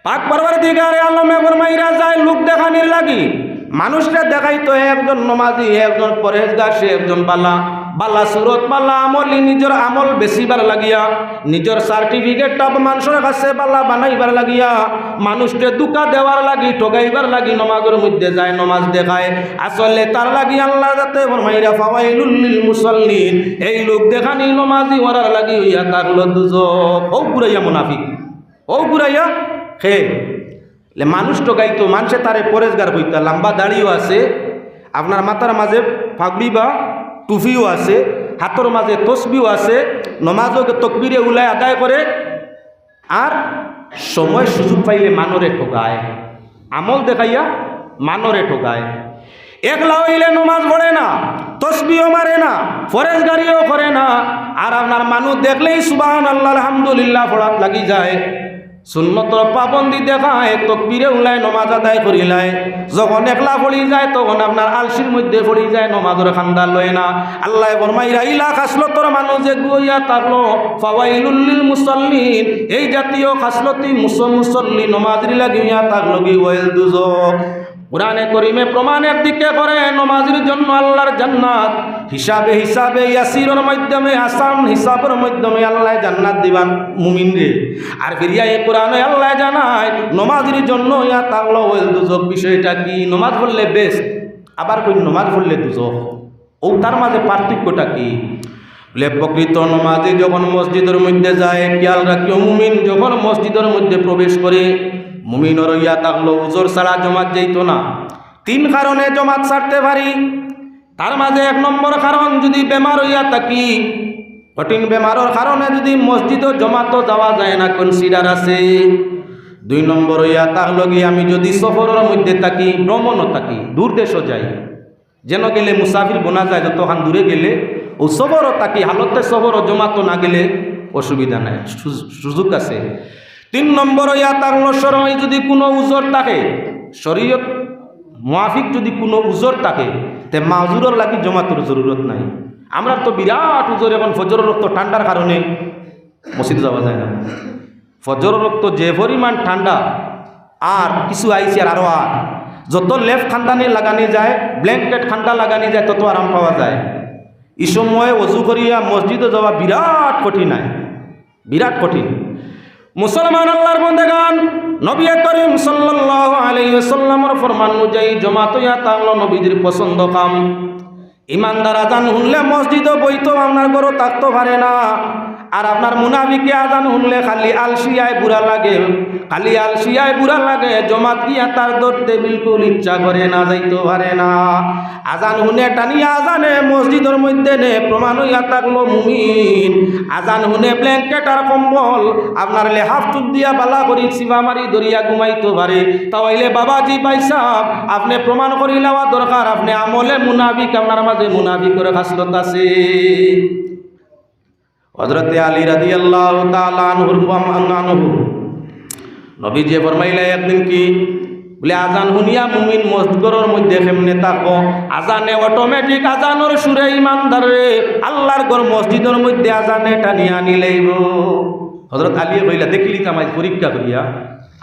পাক পরবর্তীকারে আলমে ফরমাইরা যায় লোক দেখানির লাগি, মানুষকে দেখাইতো একজন নমাজি, একজন পরহেজগার, সে একজন বালা বালা সুরত বালা আমলি, নিজের আমল বেশিবার লাগিয়া, নিজের সার্টিফিকেটটা মানুষের কাছে বালা বানাইবার লাগিয়া, মানুষকে দুকা দেওয়ার লাগি, ঠগাইবার লাগি নমাজের মধ্যে যায়, নমাজ দেখায়। আসলে তার লাগি আল্লাহ যাতে ফরমাইরা ফাওয়াইলুল লিল মুসাল্লিন, এই লোক দেখানি নমাজি ওরার লাগি হইয়া থাকলো দুজক। ও ঘুরাইয়া মুনাফিক, ও ঘুরাইয়া খে মানুষ ঠগাইতো, মানুষে তারে পরেজগার হইতা, লম্বা দাড়িও আছে, আপনার মাথার মাঝে পাগড়ি বা টুফিও আছে, হাতের মাঝে তসবিও আছে, নমাজও তকবিরে উলায় আদায় করে, আর সময় সুযোগ পাইলে মানরে ঠগায়, আমল দেখাইয়া মানরে ঠগায়। একলা হইলে নমাজ পড়ে না, তসবিও মারে না, ফরেজগারিও করে না, আর আপনার মানুষ দেখলেই সুবহানাল্লাহ আলহামদুলিল্লাহ পড়াত লাগি যায়, সুন্নতর পাবন্দি দেখায়, তকবিরে উলায় নমাজ আদায় করিলায়। যখন একলা পড়ি যায় তখন আপনার আলসির মধ্যে পড়ি যায়, নমাজের খান্দা লয় না। আল্লাহ ফরমাইরা ইলা খাসলতর মানুষ যে গুইয়া থাকলো ফাওয়াইলুল লিল মুসাল্লিন, এই জাতীয় খাসলতি মুসল্লি নমাজের লাগিয়া থাকলো কি ওয়াইল দুজক। কুরআনে করিমে প্রমাণ একদিকে করে নমাজের জন্য আল্লাহর জান্নাত, হিসাবে হিসাবে ইয়াসিরের মাধ্যমে, আসান হিসাবের মাধ্যমে আল্লাহ জান্নাত দিবান মুমিন রে। আর ফিরিয়া এই কোরআনে আল্লাহ জানায় নমাজের জন্য ইয়া তাগলো ওয়াইল দুজক। বিষয়টা কি? নমাজ পড়লে বেস্ট, আবার কই নমাজ পড়লে দুজক, ও তার মাঝে পার্থক্যটা কি? বলে প্রকৃত নমাজে যখন মসজিদের মধ্যে যায়, খেয়াল রাখিও মুমিন যখন মসজিদের মধ্যে প্রবেশ করে, মুমিনর ইয়া থাকলো উজর ছাড়া জমাত যাইতো না। 3 কারণে জমাত ছাড়তে পারি, তার মাঝে 1 নম্বর কারণ যদি বেমার হইয়া থাকি, কঠিন বেমারের কারণে যদি মসজিদও জমাতো যাওয়া যায় না, কনসিডার আছে। 2 নম্বর হইয়া থাকলো কি আমি যদি সফরের মধ্যে থাকি, ভ্রমণও থাকি, দূর দেশও যাই, যেন গেলে মুসাফির বোনা যায়, যতক্ষণ দূরে গেলে ও সফরও থাকি, হালতে সফরও জমাতো না গেলে অসুবিধা নাই, সুযোগ আছে। 3 নম্বর ইয়া থাকলো শরঈ যদি কোনো উজর থাকে, শরীয়ত মুআফিক যদি কোনো উজর থাকে, তে মাজুরের লাগি জমাতের জরুরত নাই। আমরা তো বিরাট উজর, এখন ফজরের রক্ত ঠান্ডার কারণে মসজিদে যাওয়া যায় না। ফজরের রক্ত যে পরিমাণ ঠান্ডা, আর কিছু আইসি আরও আর যত লেফ খান্দানি লাগানি যায়, ব্ল্যাঙ্কেট খান্ডা লাগানি যায়, তত আরাম পাওয়া যায়। এই সময়ে অজু করিয়া মসজিদে যাওয়া বিরাট কঠিন, বিরাট কঠিন। মুসলমান আল্লাহর বন্দেগান, নবী করিম সাল্লাল্লাহু আলাইহি ওয়াসাল্লামের ফরমান অনুযায়ী জমাত ইয়া তাগলো নবীজির পছন্দ কাম। ইমানদার আজান শুনলে মসজিদে বইতো, আপনার ঘরও থাকতে পারে না। আর আপনার মুনাফিকে আজান শুনলে খালি আলসিয়ায় বুড়া লাগে, খালি আলসিয়ায় বুড়া লাগে, জমাত গিয়া তার ধরতে বিলকুল ইচ্ছা করে না, যাইতে পারে না। আজান শুনে টানিয়া আজানে মসজিদের মধ্যে নে, প্রমাণ হইয়া থাকলো মুমিন আজান শুনে ব্ল্যাঙ্কেট আর কম্বল আপনার লেহাফ টুপ দিয়া বালা করি চিবা মারি ধরিয়া ঘুমাইতে পারে, তাইলে বাবাজি ভাইসাব আপনি প্রমাণ করি নেওয়া দরকার, আপনি আমলে মুনাফিক, আপনার মাঝে মুনাফিকের খাসলত আছে। হযরতে আলী রাদিয়াল্লাহু তাআলা আনহু নবী যে ফরমাইলে একদিন কি বলে আজান শুনিয়া মুমিন মসজিদের মধ্যে কেমনে থাকবো? আজানে অটোমেটিক আজানের সুরে ইমানদার রে আল্লাহর ঘর মসজিদের মধ্যে আজানে টানিয়া নিলেইব। হযরত আলী কইলা দেখলি তামাই পরীক্ষা করিয়া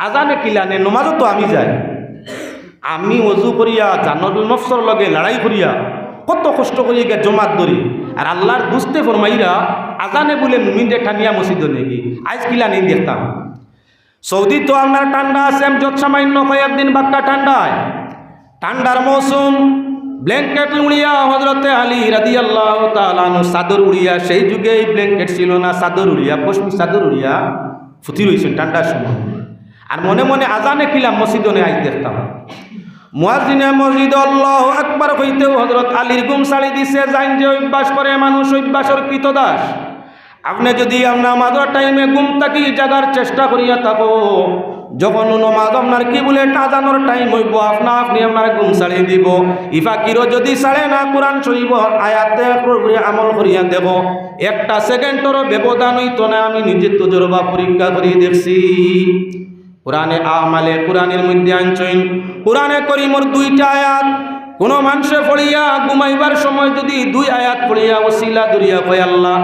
আজানে কিলানে, নমাজও তো আমি যাই, আমি ওযু করিয়া জান্নাত নফসর লগে লড়াই করিয়া কত কষ্ট করিয়া গিয়া জমাত ধরি, আর আল্লাহর দুস্তে ফরমাইরা আজানে বলে মুমিনরে টানিয়া মসজিদে নেগি, আজ কিলা নেই দেখতাম। সৌদি তো আপনার ঠান্ডা আছে, যত সামান্য কয়েকদিন বাক্কা ঠান্ডায়, ঠান্ডার মৌসুম, ব্ল্যাঙ্কেট উড়িয়া হযরতে আলী রাদিয়াল্লাহু তাআলা আনহু চাদর উড়িয়া, সেই যুগে এই ব্ল্যাঙ্কেট ছিল না, চাদর উড়িয়া, পশমি চাদর উড়িয়া ফুটি রয়েছেন ঠান্ডার সময়। আর মনে মনে আজানে কিলাম মসজিদে আজ দেখতাম। মুয়াজ্জিনে মসজিদ আল্লাহু আকবার কইতেও হযরত আলীর ঘুম ছাড়ি দিছে, জাইন যে অভ্যাস করে মানুষ, অভ্যাসের কৃতদাস। আপনি যদি নামাজের টাইমে ঘুম থাকি জাগার চেষ্টা করিয়া থাকো, যখন নমাজ আপনার কি বলে আজানোর টাইম হইব, আপনি আপনার ঘুম ছাড়িয়ে দিব। ইফাকিরও যদি ছাড়ে না, কোরআন শরীফ আয়াতে আমল করিয়া দেব, 1 সেকেন্ডেরও ব্যবধান হইতো না। আমি নিজে তজরবা পরীক্ষা করিয়ে দেখছি। কোরআনে আমালে কোরআনের মধ্যে আনছেন, কোরআনে করিমর 2টা আয়াত, কোনো মানুষে পড়িয়া ঘুমাইবার সময় যদি 2 আয়াত পড়িয়া ওসিলা দরিয়া কয় আল্লাহ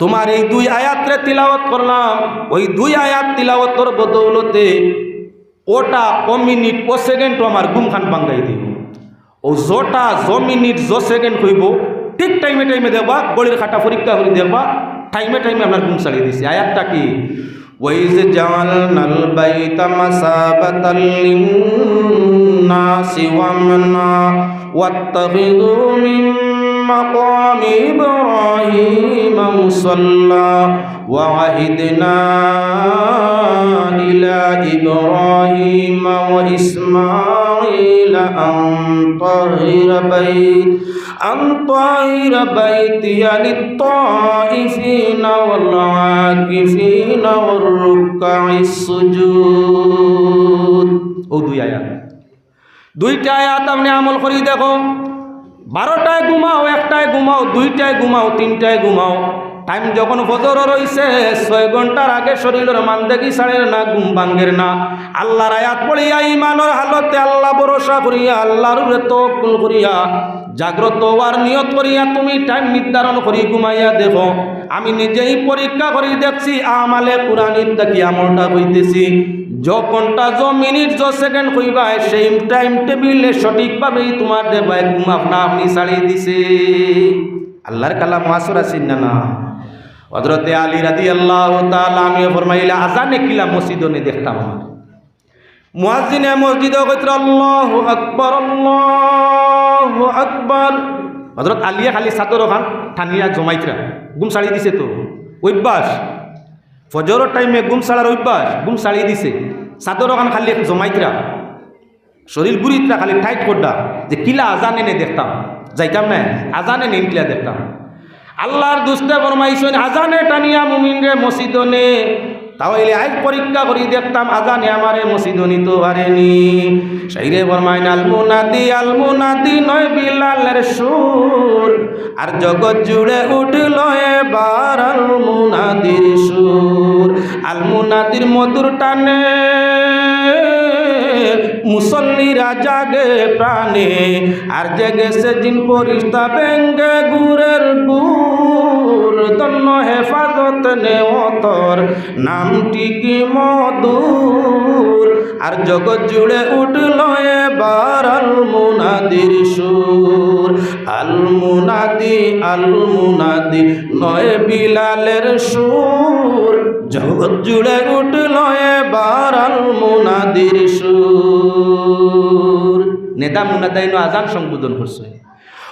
তোমার এই 2 আয়াতরে তিলাওয়াত করলাম, ওই 2 আয়াত তিলাওয়াতের বদৌলতে ওটা ও মিনিট ও সেকেন্ডও আমার ঘুম খান বাঙ্গাই দিব। ও জোটা মিনিট সেকেন্ড হইব ঠিক টাইমে টাইমে দেখবা, গড়ির খাটা পরীক্ষা করে দেখবা, টাইমে টাইমে আপনার ঘুম ছাড়িয়ে দিছে। আয়াতটা কি? ওয়াইজ জাআলনাল বাইতা মাসাবাতাল লিন্নাসি ওয়া আমনা ওয়াত্তাখিযু মিন মাকামি ইব্রাহিমা মুসাল্লা ওয়া আহিদনা ইলা ইব্রাহিমা ওয়া ইসমাঈলা أن طهر بيتي للطائفين والعاكفين والركع السجود। ও দুই আয়াত, দুইটা আয়াত আপনি আমল করি দেখো। 12টায় ঘুমাও, 1টায় ঘুমাও, 2টায় ঘুমাও, 3টায় ঘুমাও, টাইম যখন ফজর রইছে 6 ঘন্টার আগে শরীরের মান দেখি সাড়ের না, ঘুম ভাঙ্গের না। আল্লাহর আয়াত পড়িয়া ইমানের হালতে আল্লাহ ভরসা করিয়া আল্লাহর উপরে তাওয়াক্কুল করিয়া জাগ্রত হওয়ার নিয়ত করিয়া তুমি টাইম নির্ধারণ করি ঘুমাইয়া দেখো। আমি নিজেই পরীক্ষা করি দেখছি আমালে কুরআনির দেখি আমলটা হইতেছি। যখনটা মিনিট সেকেন্ড হইবা সেই টাইম টেবিলে সঠিকভাবেই তোমার দেবাই ঘুম আপনি ছাড়িয়ে দিছে। আল্লাহর কালাম আসর আছেন না? হযরতে আলী রাদিয়াল্লাহু তাআলা আমি ফরমাইলা আজানে কিলা মসজিদে দেখতাম, মুয়াজ্জিনে মসজিদে কইত আল্লাহু আকবার আল্লাহু আকবার। হযরত আলিয়া খালি চাদর খান ঠানিয়া জমাইতরা ঘুম ছাড়িয়ে দিছে। তো অভ্যাস, ফজরের টাইমে ঘুম ছাড়ার অভ্যাস, ঘুম ছাড়িয়ে দিছে। চাদর খান খালি জমাইতরা শরীর গুড়িতরা খালি টাইট করডা যে কিলা আজানে নে দেখতাম, যাইতাম না আজানে নেই কিলা দেখতাম। আল্লাহর দুস্তে ফরমাইছেন আজানে টানিয়া মুমিনরে মসজিদে নে, তাহলে আজ পরীক্ষা করি দেখতাম আজানে আমারে মসজিদে নিতে পারেনি। সেইরে ফরমাইন আল মুনাদি নয় বিলালের সুর, আর জগৎ জুড়ে উঠল এবার আল মুনাদির সুর। আল মুনাদির মধুর টানে মুসল্লিরা জাগে প্রাণে, আর জেগেছে জিন ফেরেশতা ব্যঙ্গে গুরের গুর। তন্ন হেফাজত নেওতর নামটি কি মধুর, আর জগৎ জুড়ে উঠল এবার আল মুনাদির সুর। আল মুনাদি নয় বিলালের সুর, জগৎ জুড়ে উঠল এবার আল মুনাদির সুর। নেতা মুনাদাইন আজান সম্বোধন করছে।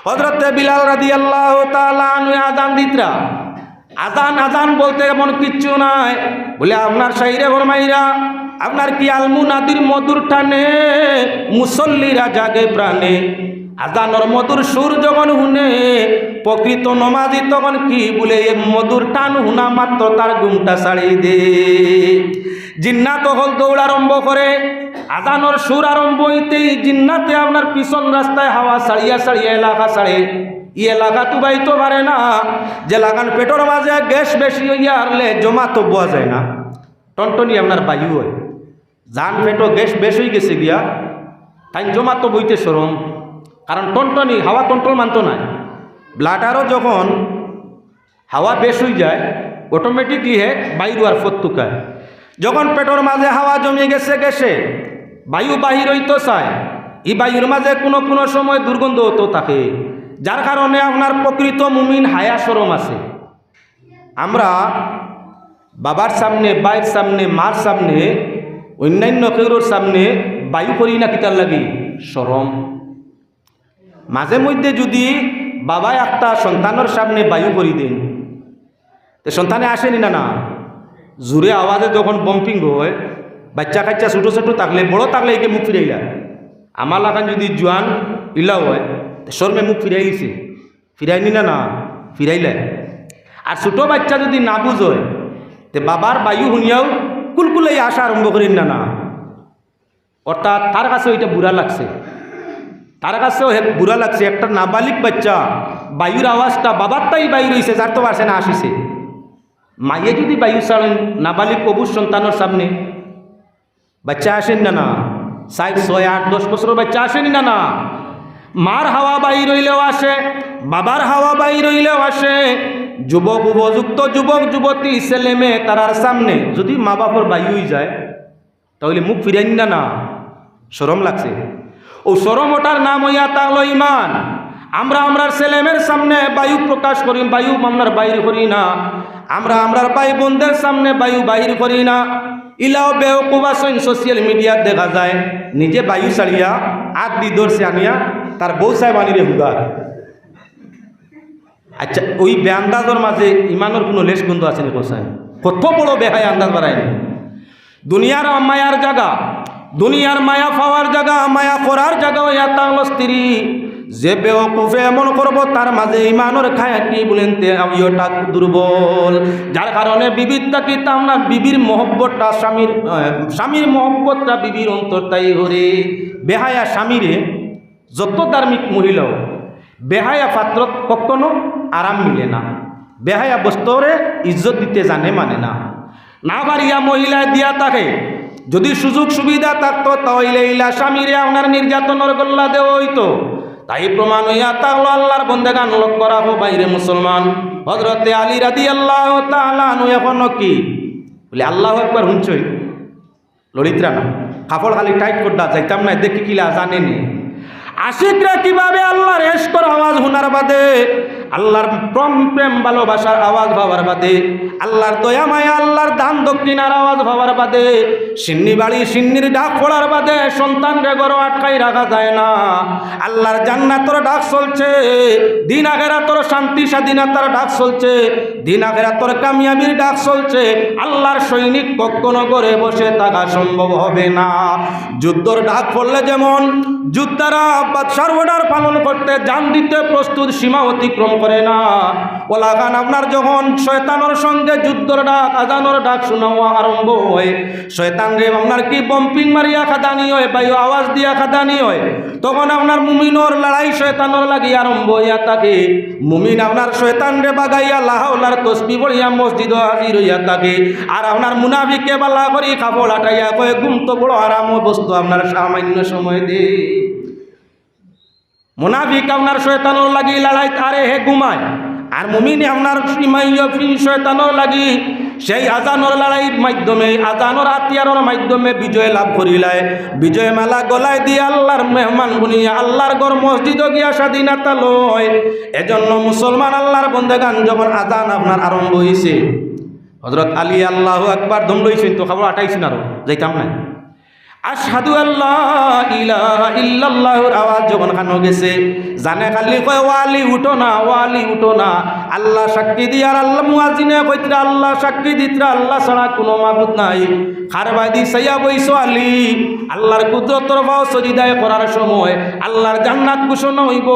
হযরতে বিলাল রাদিয়াল্লাহু তাআলা আনহু আজান দিতরা। আজান বলতে এমন কিচ্ছু নাই। বলে আপনার শাইরে ফরমাইরা আপনার কি আল মুনাদির মধুর টানে মুসল্লিরা জাগে প্রাণে। আজানোর মধুর সুর যখন শুনে প্রকৃত নমাজি তখন কি বলে মধুর টান শুনা মাত্র তার ঘুমটা ছাড়িয়ে দে। জিন্নাত হল দৌড় আরম্ভ করে। আজানোর সুর আরম্ভ হইতেই জিন্নাতে আপনার পিছন রাস্তায় হাওয়া ছাড়িয়া এলাকা ছাড়ে। ই এলাকা তো বাইতে পারে না, যে লাগান পেটর মাঝে গ্যাস বেশি হইয়া হারলে জমা তো বোয়া যায় না, টনটনি আপনার বায়ু হয়। যান পেটো গ্যাস বেশ হয়ে গেছে গিয়া তাই জমা তো বইতে সরম, কারণ টনটনি হাওয়া কন্ট্রোল মানতো না। ব্লাডারও যখন হাওয়া বেশ হয়ে যায় অটোমেটিকলি বায়ু আর ফতুকায়। যখন পেটর মাঝে হাওয়া জমিয়ে গেছে গ্যাসে বায়ু বাহির হইতে চায়, এই বায়ুর মাঝে কোনো সময় দুর্গন্ধ হতো থাকে, যার কারণে আপনার প্রকৃত মুমিন হায়া শরম আছে। আমরা বাবার সামনে, বাইর সামনে, মার সামনে, অন্যান্য কেউর সামনে বায়ু করি না কিতার লাগি শরম। মাঝে মধ্যে যদি বাবা একটা সন্তানের সামনে বায়ু করি দেন তো সন্তানে আসেনি না জোরে আওয়াজে যখন বম্পিং হয়, বাচ্চা কাচ্চা ছোটো ছোটো থাকলে বড় থাকলে একে মুখ ফিরাইলা। আমার লাগান যদি জোয়ান ইলাও হয় শর্মে মুখ ফিরাই দিছে, ফিরাইনি না ফিরাইলে। আর ছোটো বাচ্চা যদি না বুঝ হয় তো বাবার বায়ু শুনিয়াও কুলকুলাই আসা আরম্ভ করেন না অর্থাৎ তার কাছে ওইটা বুড়া লাগছে, তার কাছেও বুড়া লাগছে। একটা নাবালিক বাচ্চা বায়ুর আওয়াজটা বাবারটাই বায়ু রয়েছে, যার তো আসে না আসিছে। মাইয়ে যদি বায়ু ছাড়েন নাবালিক অবুজ সন্তানের সামনে, বাচ্চা আসেন না 5, 6, 8, 10 বছর বাচ্চা আসেনি না। মার হাওয়া বায়ু রইলেও আসে, বাবার হাওয়া বায়ু রইলেও আসে। যুবক উপযুক্ত যুবক যুবতী ছেলে মেয়ে তারার সামনে যদি মা বাবার বায়ু হয়ে যায় তাহলে মুখ ফিরাইন না না শরম লাগছে ও শরম ওটার নাম হইয়া তাহলো ইমান আমরা আমরার ছেলেমের সামনে বায়ু প্রকাশ করি বায়ু আমরার বাইর করি না আমরা আমরার ভাই বোনদের সামনে বায়ু বাহির করি না ইলাও বেওকুবা সোশ্যাল মিডিয়া দেখা যায় নিজে বায়ু ছাড়িয়া আট দি দর্শে আনিয়া তার বউ সাহেব আনিরে হুগার আচ্ছা ওই বেআন্দাজর মাঝে ইমানের কোনো লেশ গন্ধ আছে নি কোসায় কত বড় বেহায় আন্দাজ বাড়ায়নি দুনিয়ার মায়ার জায়গা দুনিয়ার মায়া পাওয়ার জায়গা মায়া করার জায়গা হইয়া তাহলো স্ত্রী যে বেওকুফে এমন করব তার মাঝে ইমানের খায়াটি বলেন তে আমিওটা দুর্বল যার কারণে বিবির তাকি তামনা বিবির মহব্বতটা স্বামীর মহব্বতটা বিবির অন্তরটাই হরে বেহায়া স্বামীরে যত ধার্মিক মহিলাও বেহায়া পাত্র কখনো আরাম মিলে না বেহায়া বস্তুরে ইজ্জত দিতে জানে মানে না না পারিয়া মহিলা দিয়া থাকে যদি সুযোগ সুবিধা থাকতো তাহলে ইলা স্বামীরে আপনার নির্যাতনের গল্লা দেওয়া হইতো তাই প্রমাণ হইয়া তাহলে আল্লাহর বন্দেগান লক্ষ্য রাখো বাইরে মুসলমান হযরতে আলী রাদিয়াল্লাহু তাআলা আনহু এখনো কি বলে আল্লাহু আকবার হুঁচই ললিতরা না কাপড় খালি টাইট করডা যাইতাম না দেখি কিলা জানেনি আশিকরা কিভাবে আল্লাহর ইশকের আওয়াজ শোনার বাদে আল্লাহর প্রেম ভালোবাসার আওয়াজ পাওয়ার বাদে আল্লাহর দয়া মায়া আল্লাহর দান দক্ষিণার আওয়াজ পাওয়ার বাদে সিন্নি বাড়ি সিন্নির ডাক পড়ার বাদে সন্তানরে ঘর আটকাই রাখা যায় না আল্লাহর জান্নাতের ডাক চলছে দিন আখিরাতের শান্তি স্বাধীনতার ডাক চলছে দিন আখিরাতের কামিয়াবির ডাক চলছে আল্লাহর সৈনিক কখনো ঘরে বসে থাকা সম্ভব হবে না যুদ্ধর ডাক পড়লে যেমন যোদ্ধারা বাদশার অর্ডার পালন করতে জান দিতে প্রস্তুত সীমা অতিক্রম করে না ওলাগান আপনার যখন শয়তানের সঙ্গে যুদ্ধর ডাক আজানোর ডাক শোনাও আরম্ভ হয় শয়তান রে আপনার কি বম্পিং মারিয়া খাদানি হয় বায়ু আওয়াজ দিয়া খাদানি হয় তখন আপনার মুমিনর লড়াই শয়তানের লাগি আরম্ভ হইয়া থাকে মুমিন আপনার শয়তান রে বাগাইয়া লাহাওলার তসবিহ পড়িয়া মসজিদ হাজির হইয়া থাকে আর আপনার মুনাফিকে বালা করি কাপড় আটাইয়া কয়ে ঘুম তো বড় আরাম বস্তু আপনার সামান্য সময় দে মুনাফিক আপনার শয়তানের লাগি লড়াই তারে হে ঘুমায় আর মুমিনে আপনার শয়তানের লাগি সেই আজানোর লড়াইয়ের মাধ্যমে আজানোর হাতিয়ারের মাধ্যমে বিজয় লাভ করিলায় বিজয় মালা গলায় দিয়ে আল্লাহর মেহমান বনিয়া আল্লাহর ঘর মসজিদে গিয়া স্বাধীনতা লয় এজন্য মুসলমান আল্লাহর বন্দেগান যখন আজান আপনার আরম্ভ হয়েছে হযরত আলী আল্লাহু আকবার দম লইছেন তো খবর আটাইছেন আরো যাইতাম না আশহাদু আল্লা ইলাহা ইল্লাল্লাহর আওয়াজ যখন কানো গেছে জানে খালি কয় ওয়ালি উঠো না আল্লাহ সাক্ষী দি আর আল্লাহ মুয়াজ্জিনে কইতরা আল্লাহ সাক্ষী দিতরা আল্লাহ ছাড়া কোনো মাবুদ নাই খারবাদি সাইয়া বইছো আলী আল্লাহর কুদরতর ভাও সজিদায় করার সময় আল্লাহর জান্নাত ঘোষণা হইব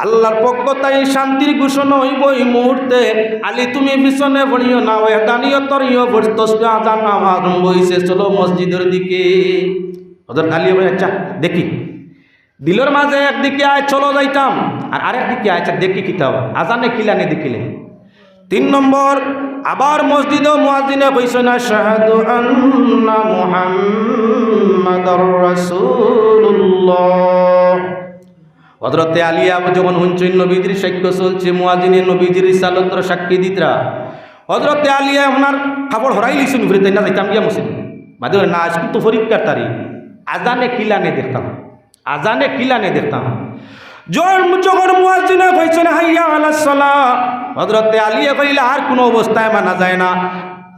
আল্লাহর পক্ষ তাই শান্তির ঘোষণা হইব এই মুহূর্তে আলী তুমি পিছনে পড়িও না ওয়াহদানিয়তর ইয় তসবিহ আজান আরম্ভ হইছে চলো মসজিদের দিকে ওদের আলী বলে আচ্ছা দেখি দিলর মাঝে একদিকে আয় চলো যাইতাম আর আরেকদিকে আচ্ছা দেখি কিতাব আজানে কিলানে দেখিলে 3 নম্বর আবার মসজিদে মুয়াজ্জিনে কইছেন আশহাদু আন্না মুহাম্মাদার রাসূলুল্লাহ হযরতে আলী যখন হুনছেন নবীজির সাক্ষ্য চলছে মুয়াজ্জিনে নবীজির রিসালাতের সাক্ষী দিতরা হযরতে আলী আপনার কাপড় হরাই লিছুন ঘুরে তাই না যাইতাম গিয়া মসজিদ বাদে না আজকে তো পরীক্ষার তারিখ আজানে কিলানে দেখতাম যখন মুয়াজ্জিনে কইছেন হাইয়া আলাস সালাহ হযরতে আলী কইলা আর কোনো অবস্থায় মানা যায় না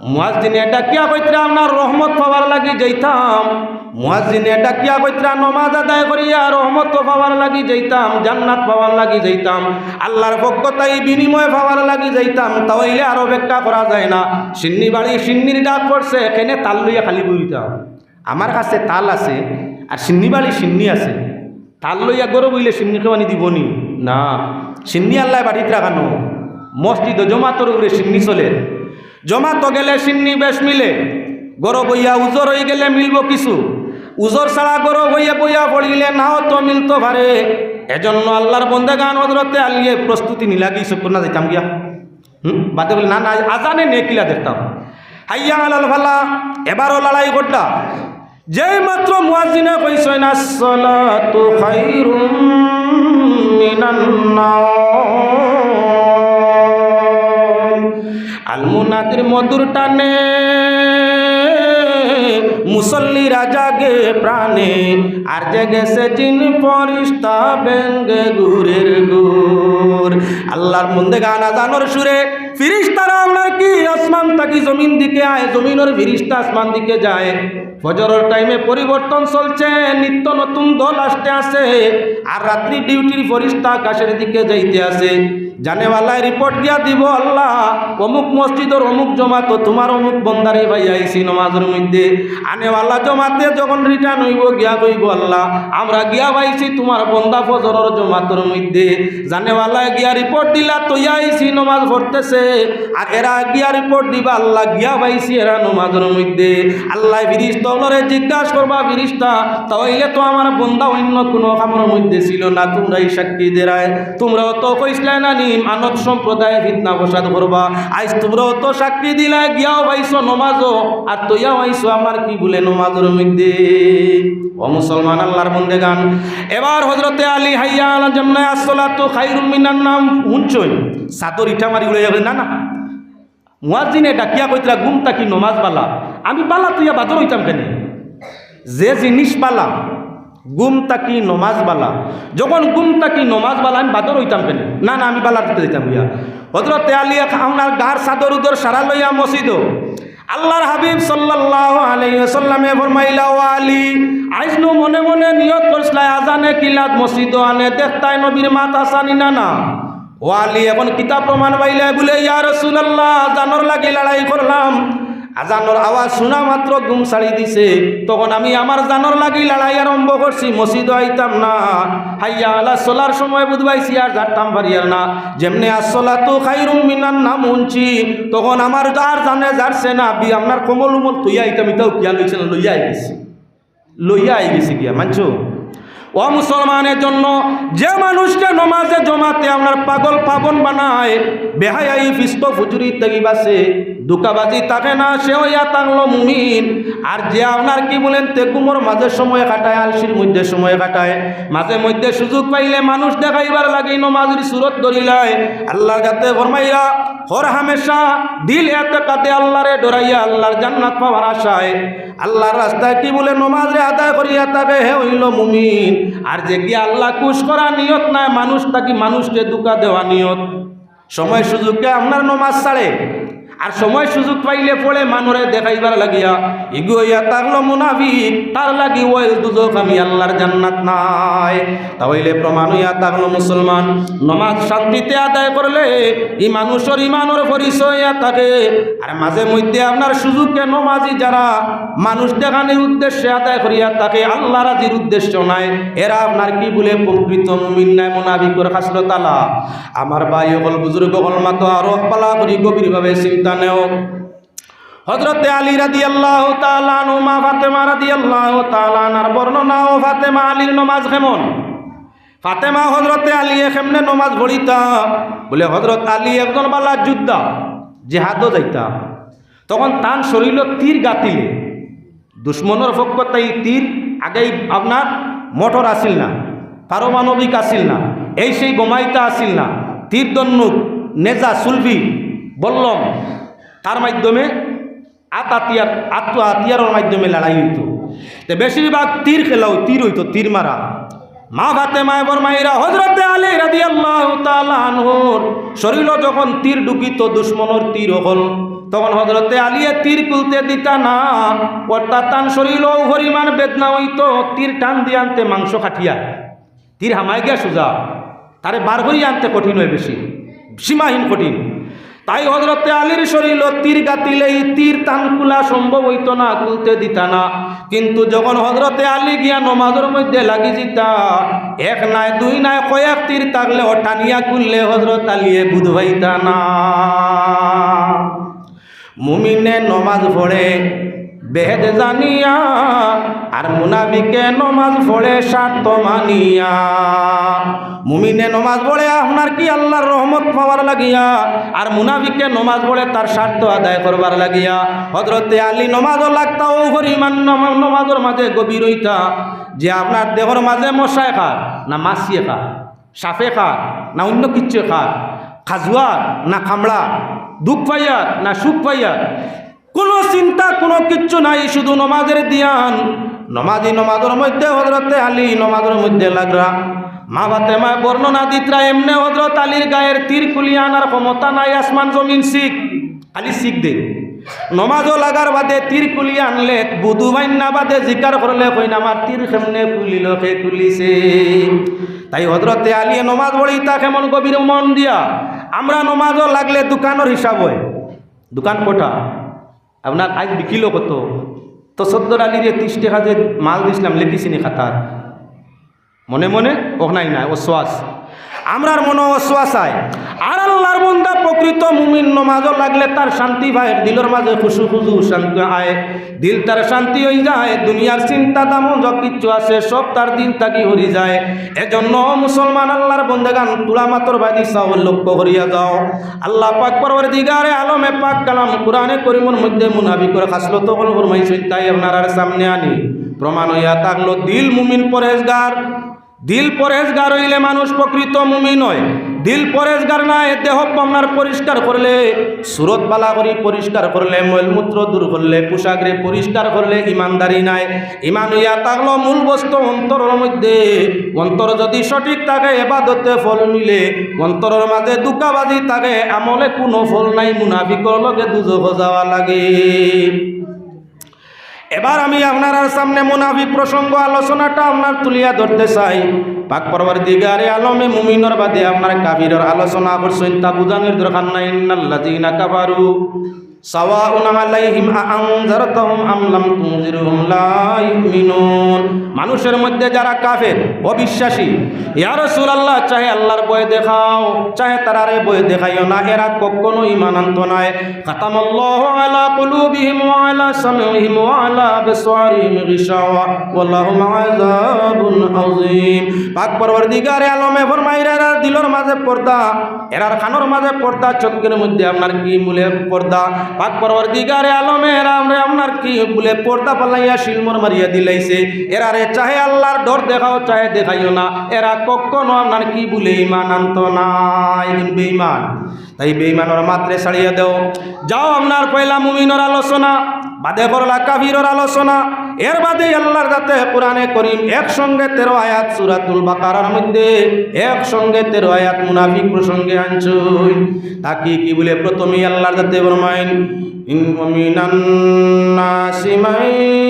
মুয়াজ্জিনে ডাকিয়া কইতরা আপনার রহমত পাওয়ার লাগি যাইতাম মুয়াজ্জিনে ডাকিয়া কইতরা নামাজ আদায় করিয়া রহমত পাওয়ার লাগি যাইতাম জান্নাত পাওয়ার লাগি যাইতাম আল্লাহর পক্ষ তাই বিনিময় পাওয়ার লাগি যাইতাম তাইলে আর অপেক্ষা করা যায় না সিন্নি বাড়ি সিন্নির ডাক পড়ছে এখানে তাল লইয়া খালি বইতাম আমার কাছে তাল আছে আর সিন্নি বাড়ি সিন্নি আছে তাল লইয়া গরু বইলে সিন্নি খাওয়ানি দিবনি না সিন্নি আল্লাহ বাড়িতে রাখানো মসজিদ জমাতর উপরে সিন্নি চলে জমাত গেলে সিন্নি বেশ মিলে গরু বইয়া উজর হয়ে গেলে মিলব কিছু উজর ছাড়া গরু বইয়া বইয়া পড়িলে নাও তো মিলতো পারে এজন্য আল্লাহর বন্দেগান হযরতে আলী প্রস্তুতি নিলাগি শুকর না যাইতাম গিয়া বাদে বলে না আজানে নেকিলা দেখতাম হাইয়া আলাল ফালা এবারও লড়াই করতা যেই মাত্র মুয়াজ্জিনে কইছেন আসসালাতু খায়রুম মিনান নাওম আল মুনাদির মধুর টানে মুসল্লিরা জাগে প্রাণে আর জেগেছে জিন ফরিস্তা বেঙ্গে গুরের গুর। আল্লাহর মন্দে গানা জানোর সুরে ফিরিস্তারা আপনার কি আসমান থাকি জমিন দিকে আয়, জমিনের ফিরিস্তা আসমান দিকে যায়। ফজরের টাইমে পরিবর্তন চলছে, নিত্য নতুন দল আসতে আসে, আর রাত্রি ডিউটির ফরিস্তা আকাশের দিকে যাইতে আসে। জানেওয়ালায় রিপোর্ট গিয়া দিব, আল্লাহ অমুক মসজিদের অমুক জমাত তোমার অমুক বন্দারে ভাই আইসি নমাজের মধ্যে। আনেওয়ালা জমাতে যখন রিটার্ন হইব গিয়া কইব, আল্লাহ আমরা গিয়া পাইছি তোমার বন্দা ফজরের জমাতের মধ্যে। জানেওয়ালায় গিয়া রিপোর্ট দিলা তৈয়া আইসি নমাজ পড়তেছে, আর এরা গিয়া রিপোর্ট দিবা, আল্লাহ গিয়া পাইছি এরা নমাজের মধ্যে। আল্লাহ ফিরিস্তা ওনারে জিজ্ঞাসা করবা, ফিরিস্তা তাইলে তো আমার বন্দা অন্য কোনো কামের মধ্যে ছিল না, তোমরাই সাক্ষী দেরায়, তোমরাও তো কইসলাই না মানব সম্প্রদায় ফিতনা ফসাদ করবা, আজ তোমরাও তো সাক্ষী দিলা গিয়াও পাইছো নমাজও, আর তৈয়াও আইসো আমার কি বলে নমাজের মধ্যে। ও মুসলমান আল্লাহর বন্দেগান, এবার হযরতে আলী হাইয়া আলা জান্নাহ আসসালাতু খায়রুম মিনান নাম শুনছই, সাদর ইটা মারি উড়ে যাবে না না। মুয়াজ্জিনে ডাকিয়া কইতরা ঘুমটা কি নমাজ বালা, আমি বালা তুইয়া বাদর হইতাম কেন? যে জিনিস বালা গুম তাকি নমাজ বালা, যখন গুম তাকি নমাজ বালা আমি বাদর হইতাম কেন? না না আমি বালা দিতে দিতাম গিয়া। হযরতে আলী আপনার গার চাদর উদর সারা লইয়া মসজিদ আল্লাহর হাবিব সাল্লাল্লাহু আলাইহি ওয়াসাল্লামে ফরমাইলা, ও আলী আইজনু মনে মনে নিয়ত করছলাই আজানে কিলাত মসজিদ আনে দেখতাই নবীর মাথা সানি না না। ও আলী এখন কিতাব প্রমাণ পাইলে বলে, ইয়া রাসূলুল্লাহ জানর লাগি লড়াই করলাম, আজানোর আওয়াজ শোনা মাত্র ঘুম ছাড়ি দিছে, তখন আমি আমার জানোর লাগি লড়াই আরম্ভ করছি, মসজিদ আইতাম না। হাইয়া আলা সলার সময় বুধবাইছি আর যারতাম পারিয়ার না, যেমনি আসসালাতু খায়রুম মিনান নাম শুনছি, তখন আমার যার জানে যারছে না বি আপনার কোমল উমল তুই আইতাম, এটাও কিয়া লইছে না লইয়া আই গেছি গিয়া মানছো। ও মুসলমানের জন্য যে মানুষকে নমাজে জমাতে আপনার পাগল পাবন বানায়, বেহায়াই ফিস্ত ফুজুরি তেগিবাসে দুকাবাজি তাকে না, সেও ইয়া তাংলো মুমিন। আর যে আপনার কি বলেন তেকুমর মাঝে সময় কাটায়, আলসির মধ্যে সময় কাটায়, মাঝে মধ্যে সুযোগ পাইলে মানুষ দেখাইবার লাগে নমাজের সুরত ধরিলায়, আল্লাহর কাছে ফরমাইয়া হর হামেশা দিল এত কাতে আল্লাহরে ডরাইয়া আল্লাহর জান্নাত পাওয়ার আশায় আল্লাহর রাস্তায় কি বলে নমাজে আদায় করিয়া তাকে হে হইল মুমিন। আর যে কি আল্লাহ খুশ করা নিয়ত নাই, মানুষ তাকে মানুষকে দুকা দেওয়া নিয়ত। সময় সুযোগকে আপনার নমাজ ছাড়ে, আর সময় সুযোগ পাইলে পড়ে মানুরে দেখাইবার লাগিয়া ইগো ইয়া তাগলো মুনাফিক, তার লাগি ওই দুজক আমি আল্লাহর জান্নাত নাই। তাহলে প্রমাণ হইয়া তাগলো মুসলমান নমাজ শান্তিতে আদায় করলে এই মানুষের ইমানের পরিচয় থাকে। আর মাঝে মধ্যে আপনার সুযোগকে নমাজি যারা মানুষ দেখানোর উদ্দেশ্যে আদায় করিয়া থাকে, আল্লাহ রাজির উদ্দেশ্য নাই, এরা আপনার কি বলে প্রকৃত মুমিন নাই, মুনাফিকর খাসলত তালা। আমার ভাই হল বুজুর্গ হল মাতো আরো পালা করি গভীরভাবে চিন্তা নেও। হযরতে আলী রাদিয়াল্লাহু তাআলা আনহু মা ফাতেমা রাদিয়াল্লাহু তাআলা আনহার বর্ণনা, ও ফাতেমা আলীর নমাজ কেমন? ফাতেমা হযরতে আলী কেমনে নমাজ পড়িতা? বলে হযরত আলী একজন বালা যোদ্ধা, জিহাদও যাইতা, তখন তান শরীর তীর গাতিলে, দুশ্মনের পক্ষ তাই তীর আগেই আপনার মোটর আসিল না, পারমাণবিক আসিল না, এই সেই বোমাইতা আসিল না, তীর দন্নুক নেজা সুলভি বললম, তার মাধ্যমে হাতিয়ারের মাধ্যমে লড়াই হইত। বেশিরভাগ তীর খেলাও তীর হইতো, তীর মারা। মা ফাতেমা এবার মাইরা হযরতে আলী রাদিয়াল্লাহু তাআলা আনহুর শরীর যখন তীর ঢুকিত, দুশ্মনের তীর হল, তখন হযরতে আলীয়ে তীর খুলতে দিতা না, অর্থাৎ তান শরীর পরিমাণ বেদনা হইত, তীর টান দিয়ে আনতে মাংস কাটিয়া তীর হামাই গিয়া সোজা, তারে বার করিয়া আনতে কঠিন হয়, বেশি সীমাহীন কঠিন। তাই হযরতে আলীর শরীর তীর গাতিলে এই তীর টান খুলা সম্ভব হইত না, খুলতে দিতা না। কিন্তু যখন হযরতে আলী গিয়া নমাজের মধ্যে লাগি যেতা, এক নাই দুই নাই কয়েক তীর থাকলে ও টানিয়া খুললে হযরত আলীয়ে বুধ হইতা না। মুমিনে নমাজ পড়ে বেহেদ জানিয়া, আর মুনাফিকে নমাজ পড়ে স্বার্থ মানিয়া। মুমিনে নমাজ পড়ে আপনার কি আল্লাহর রহমত পাওয়ার লাগিয়া, আর মুনাফিকে নমাজ পড়ে তার স্বার্থ আদায় করবার লাগিয়া। হযরতে আলী নমাজও লাগতা ও পরিমাণ নমাজের মাঝে গভীর হইতা, যে আপনার দেহর মাঝে মশায় খায় না মাছিয়ে খায়, সাপে খায় না অন্য কিচ্ছু খায়, খাজুয়ার না খামড়া, দুঃখ পাইয়ার না সুখ পাইয়ার, কোনো চিন্তা কোনো কিচ্ছু নাই, শুধু নমাজের দিয়ান। নমাজি নমাজের মধ্যে হজরতে আলী নমাজের মধ্যে লাগরা। মা ফাতেমায় বর্ণনা দিতরা এমনে হজরত আলীর গায়ের তীর কুলিয়ে আনার ক্ষমতা নাই, আসমান জমিন শিখ আলী শিখ দে। নমাজও লাগার বাদে তীর কুলিয়ে আনলে বুধু মাইন্না বাদে জিকার করলে কইন আমার তীর কেমনে কুলিল সে কুলিছে। তাই হজরতে আলী নমাজ পড়ি তা কেমন গভীর মন দিয়া। আমরা নমাজও লাগলে দোকানের হিসাব হয়, দোকান কোটা আপনার আজ বিকিল কত, তো সদ্দর আলীর 30 টাকা যে মাল দিছিলাম লিখিছিনি খাতার, মনে মনে ও নাই নাই অশ্বাস, আমরার মনে অশ্বাস আয়। আর আল্লাহর বান্দা প্রকৃত মুমিন নমাজও লাগলে তার শান্তি পায়, দিলের মাঝে খুশু খুশু শান্তি আয়, দিল তার শান্তি হয়ে যায়। দুনিয়ার চিন্তা দাম যত কিচ্ছু আছে সব তার দিন থাকি হরি যায়। এজন্য মুসলমান আল্লাহর বন্দেগান তুলা মাতর বাদি চাও লক্ষ্য করিয়া যাও। আল্লাহ পাক পরওয়ারদিগারে আলমে পাক কালাম কোরআনে করিমের মধ্যে মুনাফিকের খাসলত হল ফরমাইছেন, তাই আপনার সামনে আনি প্রমাণ হইয়া থাকলো দিল মুমিন পরেজগার। দিল পরেজগার হইলে মানুষ প্রকৃত মুমিন হয়। দিল পরেজগার নাই, দেহ আপনার পরিষ্কার করলে, সুরত বালা করি পরিষ্কার করলে, মলমূত্র দূর করলে, পোশাকরে পরিষ্কার করলে ইমানদারি নাই। ইমান হইয়া থাকলো মূল বস্তু অন্তরের মধ্যে। অন্তর যদি সঠিক থাকে এবাদতে ফল মিলে, অন্তরের মাঝে দুঃখাবাজি থাকে আমলে কোনো ফল নাই, মুনাফিকর লগে দুজখ যাওয়া লাগে। এবার আমি আপনার সামনে মুনাফিক প্রসঙ্গ আলোচনাটা আপনার তুলিয়া ধরতে চাই। পাক পরওয়ারদিগারে আলমে মুমিনের বাদে আপনার কাফিরের আলোচনা করছেন, তা বুঝানোর দরকার নাই। ইন্নাল্লাযীনা কাফারু সাওয়াউন আলাইহিম আনজারতাহুম আম লাম তুনজিরহুম লা ইউমিনুন। মানুষের মধ্যে যারা কাফের অবিশ্বাসী, ইয়া রাসূলুল্লাহ চাহে আল্লাহর ভয় দেখাও চাহে তারারে ভয় দেখাইও না, এরা কখনো ঈমান আনতো না। খাতামাল্লাহু আলা কুলুবিহিম ওয়া আলা সামঈহিম ওয়া আলা আবসারিহিম গিশাওয়া ওয়া লাহুম আযাবুন আযীম। পাক পরওয়ারদিগারে আলমে ফরমাইরা এরা দিলের মাঝে পর্দা, এরার কানের মাঝে পর্দা, চোখের মধ্যে আপনার কি মূলে পর্দা। পাক পরওয়ারদিগারে আলমে এরা আমরা আপনার কি বলে পর্দা পালাইয়া শিলমর মারিয়া দিলাইছে। এরারে চাহে আল্লাহর ডর দেখাও চাহে দেখাইও না, এরা কখনো আপনার কি বলে ঈমান আনতো না, বেঈমান। তাই বেঈমানের মাত্রে ছাড়িয়ে দেও, যাও আপনার পয়লা মুমিনের আলোচনা বাদে করলা কাফিরের আলোচনা। এর বাদে আল্লাহর যাতে কোরআনে করিম একসঙ্গে 13 আয়াত সূরাতুল বাকারার মধ্যে একসঙ্গে 13 আয়াত মুনাফিক প্রসঙ্গে আনছুন। তাকি কি বলে প্রথমেই আল্লাহর যাতে ফরমাইন, মিনান নাসি মান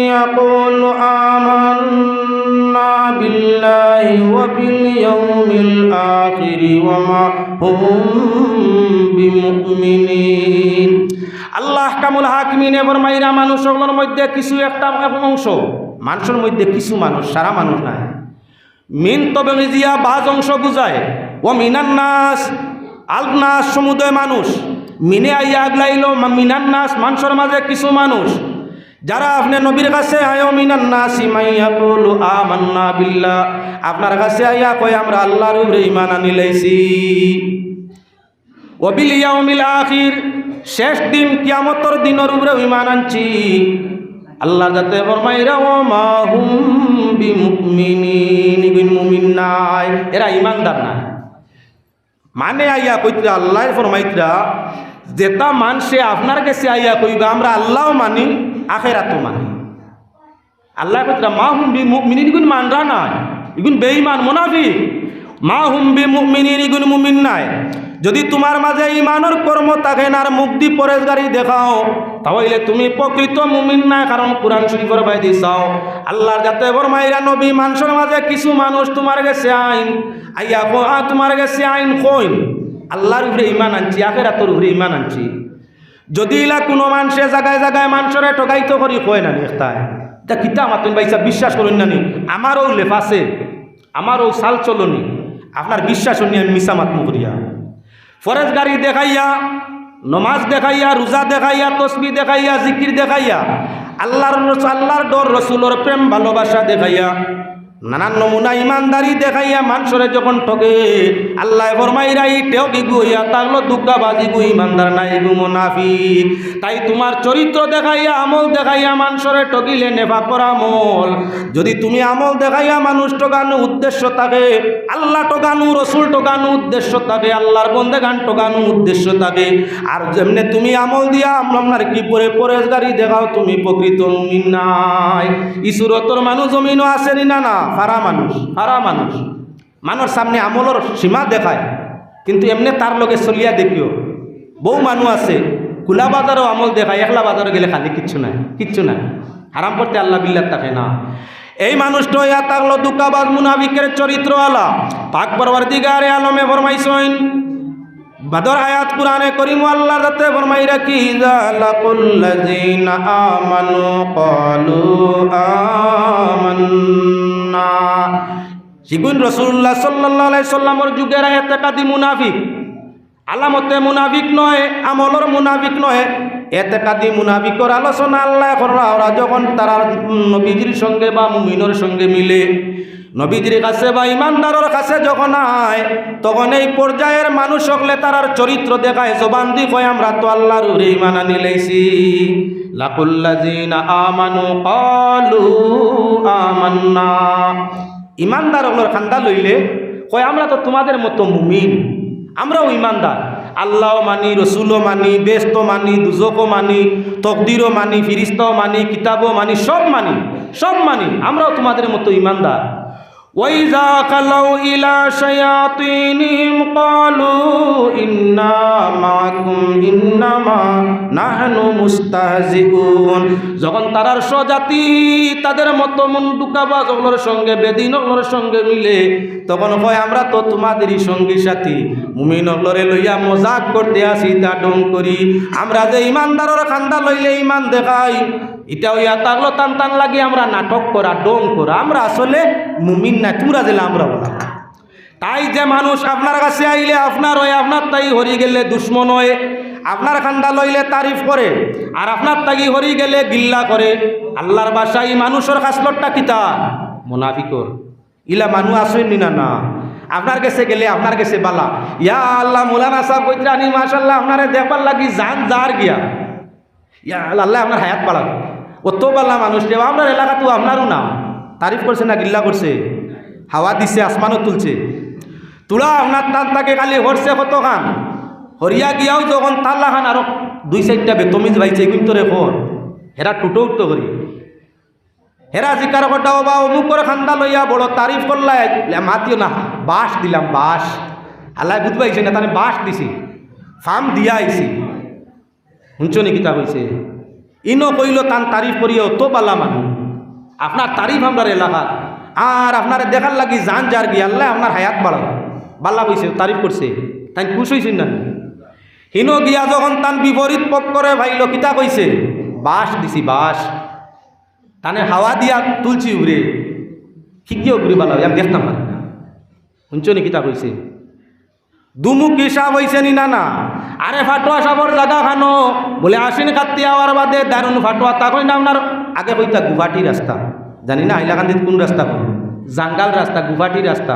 ইয়াকুলু আমান্না বিল্লাহি ওয়া বিল ইয়াউমিল আখির ওয়া মা হুম বিমুমিনিন। আল্লাহ কামুল হাকিমিনে ফরমাইরা মানুষগুলোর মধ্যে কিছু একটা অংশ, মানুষের মধ্যে কিছু মানুষ, সারা মানুষ নাই। মিন তবে মিজিয়া বাজ অংশ বুঝায়, ও মিনান নাস আল নাস সমুদয় মানুষ, মিনে আইয়া আগলাইল মিনান নাস মানুষের মাঝে কিছু মানুষ যারা আপনি নবীর কাছে আয়ো মিনান নাসি মাইয়া বলু আমান্না বিল্লাহ, আপনার কাছে আইয়া কয় আমরা আল্লাহর উপরে ঈমান আনিলাইছি। ওয়া বিল ইয়াউমিল আখির, শেষ দিন কিয়ামতের দিনের উপরে ঈমান আনছি। আল্লাহ যাতে ফরমাইরা ওয়া মা হুম বিমুমিনিন, ইগুন মুমিন নাই, এরা ঈমানদার না। মানে আইয়া কইতরা আল্লাহর ফরমাইতরা যেটা মানছে আপনার কাছে আইয়া কইবা আমরা আল্লাহও মানি আখিরাতও মানি। আল্লাহ কইতরা মা হুম বিমুমিনিন, ইগুন মানরা নাই, ইগুন বেঈমান মুনাফিক। মা হুম বিমুমিনিন, ইগুন মুমিন নাই। যদি তোমার মাঝে ঈমানের কর্ম থাকে না আর মুক্তি পরেজগারি দেখাও, তাহলে তুমি প্রকৃত মুমিন না। কারণ কোরআন শরীফের বাইরে চাও আল্লাহর যাতে ফরমাইরা নবী মানুষের মাঝে কিছু মানুষ তোমার কাছে আইন আইয়া তোমার কাছে আইন কইন আল্লাহর উপরে ঈমান আনছি আখিরাতের উপরে ঈমান আনছি। যদি ইলা কোনো মানুষে জায়গায় জায়গায় মানুষের ঠকাইতো করি কয় না নিখতায় তা কিতা আমার তুমি বাইসা বিশ্বাস করুন না নি, আমারও লেফ আছে, আমারও চাল চলনি, আপনার বিশ্বাস নিয়ে আমি মিশা মাতমু করিয়া ফরেজগারি দেখাইয়া, নমাজ দেখাইয়া, রোজা দেখাইয়া, তসবিহ দেখাইয়া, জিকির দেখাইয়া, আল্লাহর ডর রসুলের প্রেম ভালোবাসা দেখাইয়া নানান নমুনা ইমানদারি দেখাইয়া মানুষরে যখন ঠকে আল্লাহ ফরমাইরা ইটেও কি গুইয়া তাগলো দুঃখাবাজি গু ইমানদার নাই গু মুনাফিক। তাই তোমার চরিত্র দেখাইয়া আমল দেখাইয়া মানুষরে ঠকিলে নেফাকর আমল। যদি তুমি আমল দেখাইয়া মানুষ ঠকানো উদ্দেশ্য থাকে, আল্লাহ ঠকানো রসুল ঠকানো উদ্দেশ্য থাকে, আল্লাহর বন্দেগান ঠকানো উদ্দেশ্য থাকে, আর যেমনি তুমি আমল দিয়া আপনার কি পরে পরেশগারি দেখাও, তুমি প্রকৃত মুমিন নাই। ইসুরতর মানুষ জমিনও আসেনি না না ফারা মানুষ মানুষ সামনে আমলের সীমা দেখায়, কিন্তু এমনি তার লগে চলিয়া দেখিও। বহু মানুষ আছে খোলা বাজারও আমল দেখায়, একলা বাজারে গেলে খালি কিচ্ছু নাই হারাম করতে আল্লাহ বিল্লাহ থাকে না। এই মানুষটা ইয়া তাগলো দুঃখাবাজ মুনাফিকের চরিত্র আলা পাক পরওয়ারদিগারে আলমে ফরমাইছেন বাদর আয়াত কুরআনে করিম আল্লাহ রাতে ফরমাই রাখি জালাকুল্লাযিনা আমানু ক্বালু আমান্না। সিগুন রাসূলুল্লাহ সাল্লাল্লাহু আলাইহি সাল্লামের যুগের এতেকাদি মুনাফিক, আলামতে মুনাফিক নয়, আমলর মুনাফিক নয়, এতেকাদি মুনাফিকর আলোচনা আল্লাহ কররা। ওরা যখন তারা নবীজির সঙ্গে বা মুমিনের সঙ্গে মিলে নবীজির কাছে বা ইমানদারের কাছে যখন আয়, তখন এই পর্যায়ের মানুষ হলে তারার চরিত্র দেখায়, জবান দি কয় আমরা তো আল্লাহর উপরে ঈমান আনি লাইছি। লাকুল্লাযিনা আমানু ক্বালু আমান্না। ইমানদার হলোর খান্দা লইলে কয় আমরা তো তোমাদের মতো মুমিন, আমরাও ইমানদার, আল্লাহও মানি, রসুলও মানি, বেহেশত মানি, দুজকও মানি, তকদিরও মানি, ফিরিস্তাও মানি, কিতাবও মানি, সব মানি, আমরাও তোমাদের মতো ইমানদার। ওয়াইযা খালাউ ইলা শায়াতিনিহিম ক্বালু ইন্না মাআকুম ইন্নামা নাহনু মুস্তাহজিউন। যখন তারার স্বজাতি তাদের মতো মুন্ডুকাবাজ ওগুলোর সঙ্গে বেদিন ওগুলোর সঙ্গে মিলে, তখন কয় আমরা তো তোমাদেরই সঙ্গী সাথী, মুমিন ওগুলোরে লইয়া মজাক করতে আসি, তা ডং করি। আমরা যে ইমানদারের খান্দা লইলে ইমান দেখাই, এটাও ইয়া তাগলো টান লাগে আমরা নাটক করা, ডং করা, আমরা আসলে মুমিন না, তোমরা দিলে আমরা বলা। তাই যে মানুষ আপনার কাছে আইলে আপনার হয়, আপনার তাই হরি গেলে দুশ্মন হয়, আপনার খান্দা লইলে তারিফ করে, আর আপনার তাগি হরি গেলে গিল্লা করে। আল্লাহর বাসায় মানুষের খাসলতটা কিতা মুনাফিকর। ইলা মানুষ আসেনি না আপনার কাছে গেলে আপনার কাছে বালা, ইয়া আল্লাহ মৌলানা সাহেব কইতে আনি মাশাআল্লাহ আপনারে দেখবার লাগি জান যার গিয়া, ইয়া আল্লাহ আপনার হায়াত বাড়ান। অত বালা মানুষ রে আপনার এলাকা তো আপনারও না, তারিফ করছে না গিল্লা করছে, হাওয়া দিছে আসমানও তুলছে, তুলা আপনার তার তাকে খালি হরছে কত খান হরিয়া গিয়াও যখন তাল্লা খান আরো 2-4টা বেতমিজ ভাইছে কিন্তু রে ফোন হেরা টুটো উঠতো করি, হেরা জিকার কটাও বা অমুক করে খান্দা লইয়া বড় তারিফ করলাই মাতিও না, বাস দিলাম বাস, আল্লাহ বুঝবাইছে না তাহলে বাস দিছি, ফার্ম দিয়া আইছি, শুনছ নি কিতা হয়েছে। ইনো কইল তান তারিফ করিও তো পালা মানুষ আপনার তারিফ আপনার এলাকা, আর আপনার দেখার লাগি জান যার গিয়ে আল্লাহ আপনার হায়াত বাড়াও, বাল্লা বইছে তারিফ করছে, তাই খুশ হয়েছেন না। হিনো গিয়া যখন তান বিপরীত পক্ষ করে ভাইল কিতা কইছে, বাস দিছি বাস, তানে হাওয়া দিয়া তুলছি উড়ে, শিখিও ঘুরি বালা আমি দেখতাম না, শুনছ নি কিতা কইছে। দুমুখী সাপ হয়েছে নি না আরে ফাটোয়া সাপর জায়গা খানো বলে আসেন কাটতে আওয়ার বাদে দারুণ ফাটোয়া, তা কই না আপনার আগে কইতা গুয়াহাটি রাস্তা, জানি না হাইলাকান্দিত কোন রাস্তা কই, জাঙ্গাল রাস্তা, গুয়াহাটি রাস্তা,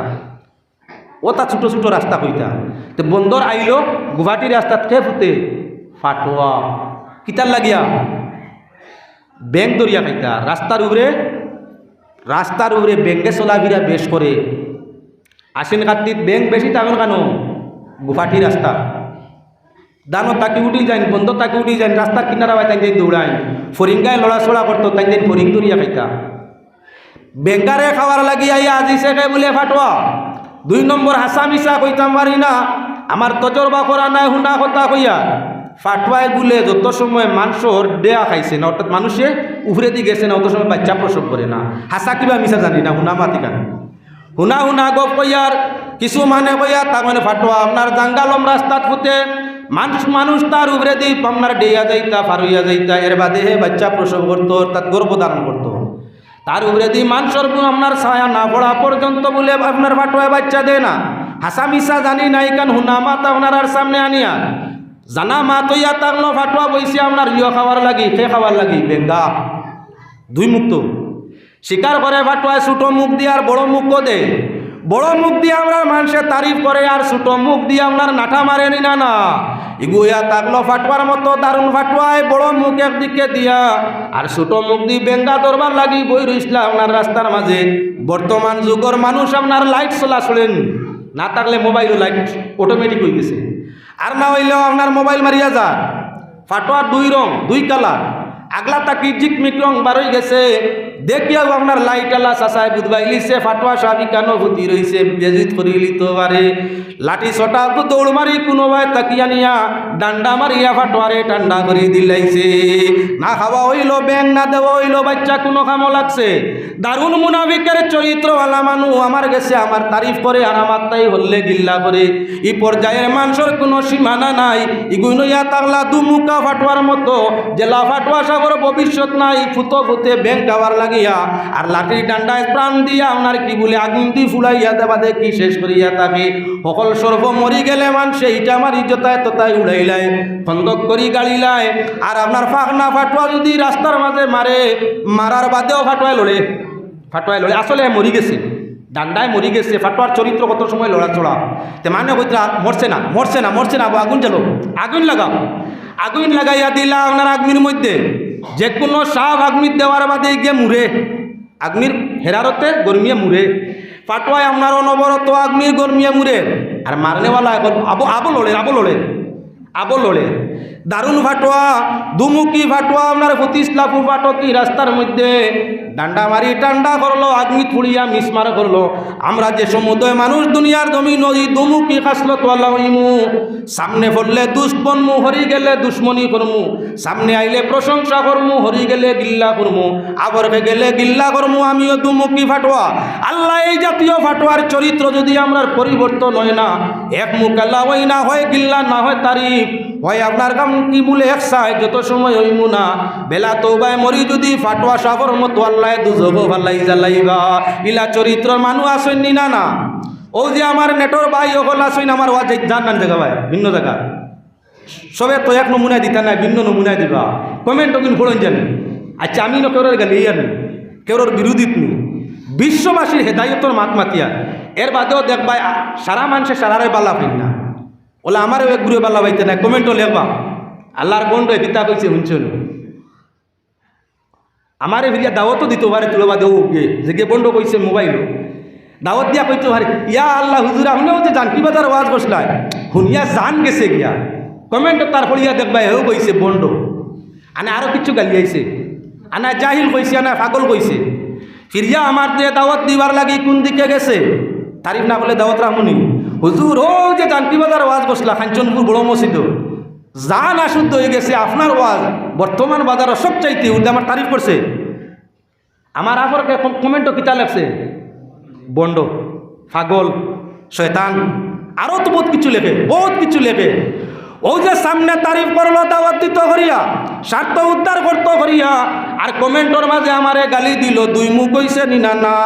ও তা ছোটো ছোটো রাস্তা কইতা। তো বন্দর আইল গুয়াহাটি রাস্তাত কে ফুটে ফাটোয়া, কিতার লাগিয়া ব্যাংক দরিয়া খাইতা, রাস্তার উপরে ব্যাংকে চলাফিরা বেশ করে, আসেন কাটতিত ব্যাংক বেশি থাকুন কেন গুয়াহাটি রাস্তা, দানো তাকে উঠি যান, বন্ধ তাকে উঠি যান, রাস্তার কিনারা হয় তাই দৌড়ায়, ফরিঙ্গায় লড়াচড়া করতো তাই ফরিং দরিয়া খাইতা। বেঙ্কারে খাওয়ার লাগিয়া আজি সে বলে ফাটোয়া। 2 নম্বর হাসা মিশা কইতাম পারি না, আমার তজরবা করা নাই হুনা কথা কইয়া ফাটোয়ায় বলে যত সময় মানুষের দেয়া খাইছে না, অর্থাৎ মানুষে উফরে দিয়ে গেছে না, অত সময় বাচ্চা প্রসব করে না, হাসা কিবা মিশা জানি না, হুনা মাতি কান হুনা গপ কইয়ার কিছু মানে কইয়া তা মানে ফাটোয়া আপনার জাঙ্গালম রাস্তাত ফুটে মানুষ তার উপরে দিয়ে আপনার ডেয়া যাইতা ফারুইয়া যাইতা, এর বাদে হে বাচ্চা প্রসব করতো, তার গর্ভধারণ করতো, তার উপরে দিয়ে মানুষের আপনার ছায়া না পড়া পর্যন্ত বলে আপনার ফাটোয়া বাচ্চা দেয় না। হাসা মিশা জানি নাই কান হুনা মাত আপনার আর সামনে আনিয়া জানা মা তৈয়া তাকলো ফাটোয়া বইছে আপনার ইয় খাওয়ার লাগি, খে খাওয়ার লাগি বেঙ্গা 2 মুক্ত। স্বীকার করে ফাটুয়ায় ছোট মুখ দিয়ে আর বড় মুখও দেয়। বড় মুখ দিয়ে আমরা মানুষের তারিফ করে আর ছোট মুখ দিয়ে আপনার নাঠা মারেনি না না ইগুয়া থাকলো ফাটুয়ার মতো দারুণ ফাটুয়ায় বড় মুখ একদিকে দিয়া আর ছোট মুখ দিয়ে বেঙ্গা দরবার লাগি বই রইসলা আপনার রাস্তার মাঝে। বর্তমান যুগের মানুষ আপনার লাইট চলা চলেন না থাকলে মোবাইল লাইট অটোমেটিক হয়ে গেছে, আর না হইলেও আপনার মোবাইল মারিয়া যা। ফাটুয়ার দুই রং দুই কালার, আগলা তাকি জিকমিক রং বার হয়ে গেছে। দেখিয়াও আপনার লাইট আলা চাচায় বুধবাই লিছে ফাটুয়া সাবি কানো ভূতি রয়েছে বেজিত করি লিতে পারে। লাঠি ছটা তো দৌড় মারি কোনোবাই তাকিয়া নিয়া ডান্ডা মারিয়া ফাটুয়ারে ঠান্ডা করে দিলাইছে। না খাওয়া হইল ব্যাং না দেওয়া হইল বাচ্চা কোনো কামো লাগছে। দারুণ মুনাফিকের চরিত্রওয়ালা মানুষ আমার গেছে আমার তারিফ করে আর আমার তাই হল্লে গিল্লা করে। এই পর্যায়ের মানুষের কোনো সীমানা নাই। ইগুইনইয়া তাগলা দুমুখা ফাটুয়ার মতো জেলা ফাটুয়া সাগর ভবিষ্যৎ নাই। ফুতো ফুতে ব্যাংক খাওয়ার লাগিয়া আর লাঠির ডান্ডায় প্রাণ দিয়া আপনার কি বলে আগুন দি ফুলাইয়া দেবা দেখি শেষ করিয়া থাকে। সকল সর্ব মরি গেলে মানুষ এইটা আমার ইজ্জতায় ততায় উড়াইলাই খন্দক করি গাড়িলাই। আর আপনার ফাঁকনা ফাটুয়া যদি রাস্তার মাঝে মারে মারার বাদেও ফাটুয়ায় লড়ে আসলে মরি গেছে ডান্ডায় মরি গেছে। ফাটুয়ার চরিত্র কত সময় লড়াচড়া তে মানে কইরা মরছে না আগুন জ্বালো আগুন লাগাও। আগুন লাগাইয়া দিলা আপনার আগ্নির মধ্যে যে কোনো সাপ আগ্নির দেওয়ার বাদে গিয়ে মুড়ে আগ্নির হেরারতে গরমিয়ে মুড়ে। ফাটুয়ায় আপনার অনবরত আগ্নির গরমিয়ে মুড়ে আর মারনেওয়ালা এখন আবো লড়ে। দারুণ ফাটুয়া দুমুখী ফাটুয়া আপনার ফতিসলাপুর ফাটকি রাস্তার মধ্যে ডান্ডা মারি টান্ডা করলো আগ্নি পুড়িয়া মিসমার করলো। আমরা যে সমুদয় মানুষ দুনিয়ার জমি নদী দুমুখী খাসলো তোয়াল্লা হইমু। সামনে পড়লে দুশ্মনমু হরি গেলে দুশ্মনী করমু, সামনে আইলে প্রশংসা করমু হরি গেলে গিল্লা করমু, আবরকে গেলে গিল্লা করমু। আমিও দুমুখী ফাটুয়া। আল্লাহ এই জাতীয় ফাটুয়ার চরিত্র যদি আমরা পরিবর্তন হয় না, এক মুখ আল্লাহ হই না হয় গিল্লা না হয় তারিফ হয় আপনার কাম কি বলে একসাই যত সময় হইমু না বেলা তৌবায় মরি যদি ফাটুয়া সাগর মতো আল্লাহ দুজব ভালাই জ্বালাইবা। ইলা চরিত্রর মানুষ আসেননি না না ও যে আমার নেটর ভাই ওগুলো আসেন আমার ওয়াজ জান না জায়গা ভাই ভিন্ন জায়গা সবে তো এক নমুনায় দিতা নাই ভিন্ন নমুনায় দিবা কমেন্ট কিন্তু পড়েন জানি। আচ্ছা আমি কেউর গেলে আনি কেউর বিরোধিত নি বিশ্ববাসীর হেদায়তর মাত মাতিয়া এর বাদেও দেখবা সারা মানুষের সারারে বালা পাই না ওলা আমারও এক গুরু বালা পাইতে নাই কমেন্টও লেখবা আল্লাহর বন্ধ কিতা কইছে শুনছেন। আমারে ভিড়িয়া দাওয়াতও দিতে পারে তুলবা দেও যে গে বন্ধ কইছে মোবাইল দাওয়াত দিয়া কইতে পারে ইয়া আল্লাহ হুজুর আপনিও যে জানকি বাজার ওয়াজ বসলাই শুনিয়া জান গেছে গিয়া কমেন্ট তার পড়িয়া দেখবা এও কইছে বন্ধ আনা আরও কিছু গালি আইছে আনা জাহিল কইছে আনা পাগল কইছে। ফিরিয়া আমার যে দাওয়াত দিবার লাগি কোন দিকে গেছে তারিফ না বলে দাওয়াত রাখুনি হুজুর ও যে জানকি বাজার ওয়াজ বসলা কাঞ্চনপুর বড় মসজিদ জান আশুদ্ধ হয়ে গেছে আপনার ওয়াজ বর্তমান বাজারে সবচাইতে উঠে আমার তারিফ করছে। আমার আপরকে কমেন্টও কিতা লাগছে বন্ড পাগল শয়তান আরও তো বহুত কিছু লেখে ও যে সামনে তারিফ করলো দাওয়াত দিত করিয়া স্বার্থ উদ্ধার করতো করিয়া আর কমেন্টর মাঝে আমারে গালি দিল দুই মুখ হইছে নিনা না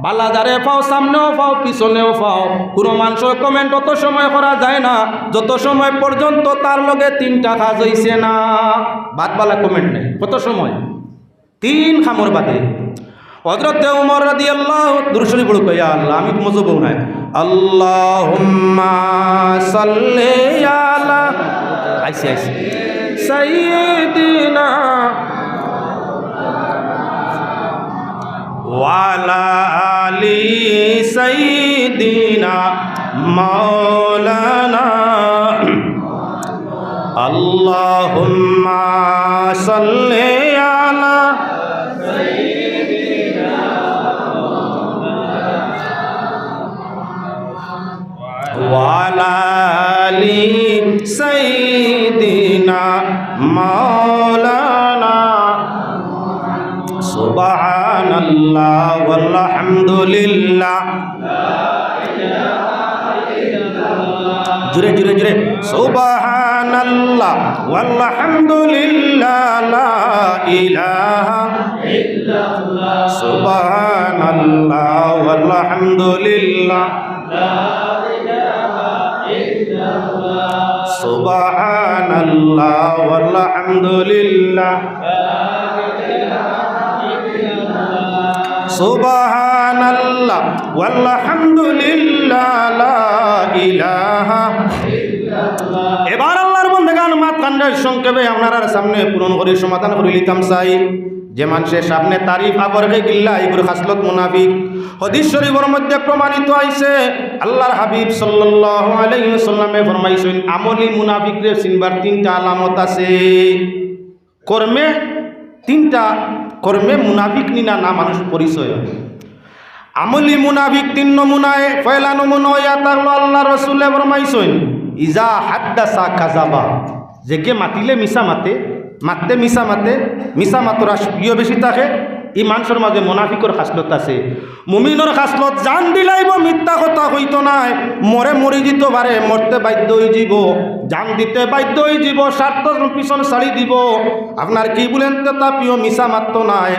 বালাজারে পাও সামনেও পাও পিছনেও পাও। কোনো মানুষের কমেন্ট অত সময় করা যায় না যত সময় পর্যন্ত তার লগে তিনটা কাজ হইছে না। বাদ বালা কমেন্ট নেই কত সময় তিন খামর বাদে। হযরত ওমর রাদিয়াল্লাহু দুরূদ পড়ো কইয়া আল্লাহ আমি তো মজবু নাই আল্লাহুম্মা সাল্লি আলা আইসি সাইয়্যিদিনা ওয়া আলা আলি সাইয়্যিদিনা মাওলানা আল্লাহুম্মা সাল্লি আলা ওয়ালা আলি সাইয়্যিদিনা মাওলানা সুবহানাল্লাহ ওয়ালহামদুলিল্লাহ জুরে সুবহানাল্লাহ ওয়ালহামদুলিল্লাহ লা ইলাহা ইল্লাল্লাহ সুবহানাল্লাহ ওয়ালহামদুলিল্লাহ সুবহানাল্লাহ ওয়ালহামদুলিল্লাহ সুবহানাল্লাহ ওয়ালহামদুলিল্লাহ লা ইলাহা ইল্লাল্লাহ। এবার আল্লাহর বন্দেগান মাত কান্ডের সংক্ষেপে আপনার সামনে পূরণ করে সমাধান করে লিতাম চাই। যে মানুষের সামনে তারিফ আবরকে গিল্লা এগুলো খাসলত মুনাফিক। হাদিস শরীফের মধ্যে প্রমাণিত আইছে আল্লাহর হাবিব সাল্লাল্লাহু আলাইহি ওয়াসাল্লামে ফরমাইছেন আমলি মুনাফিকদের চিনবার তিনটা আলামত আছে। কর্মে তিনটা, কর্মে মুনাফিক নিনা না মানুষ পরিচয়। আমলি মুনাফিক তিন নমুনায় পয়লা নমুনা ইয়া তাহলো আল্লাহ রাসূলে ফরমাইছেন ইজা হাদ্দাসা কাযাবা, যে কে মাতিলে মিছা মাতে, মাততে মিছা মাতে, মিছা মাতরা প্রিয় বেশি থাকে। এই মানুষের মাঝে মুনাফিকর খাসলত আছে। মুমিনের খাসলত জান দিলাইব মিথ্যা কথা হইতো নাই, মরে মরি যেতে পারে, মরতে বাধ্য হয়ে যাব, জান দিতে বাধ্য হয়ে যাব, স্বার্থ পিছন ছাড়ি দিব। আপনার কি বলেন তো তা প্রিয় মিছা মাত্র নাই।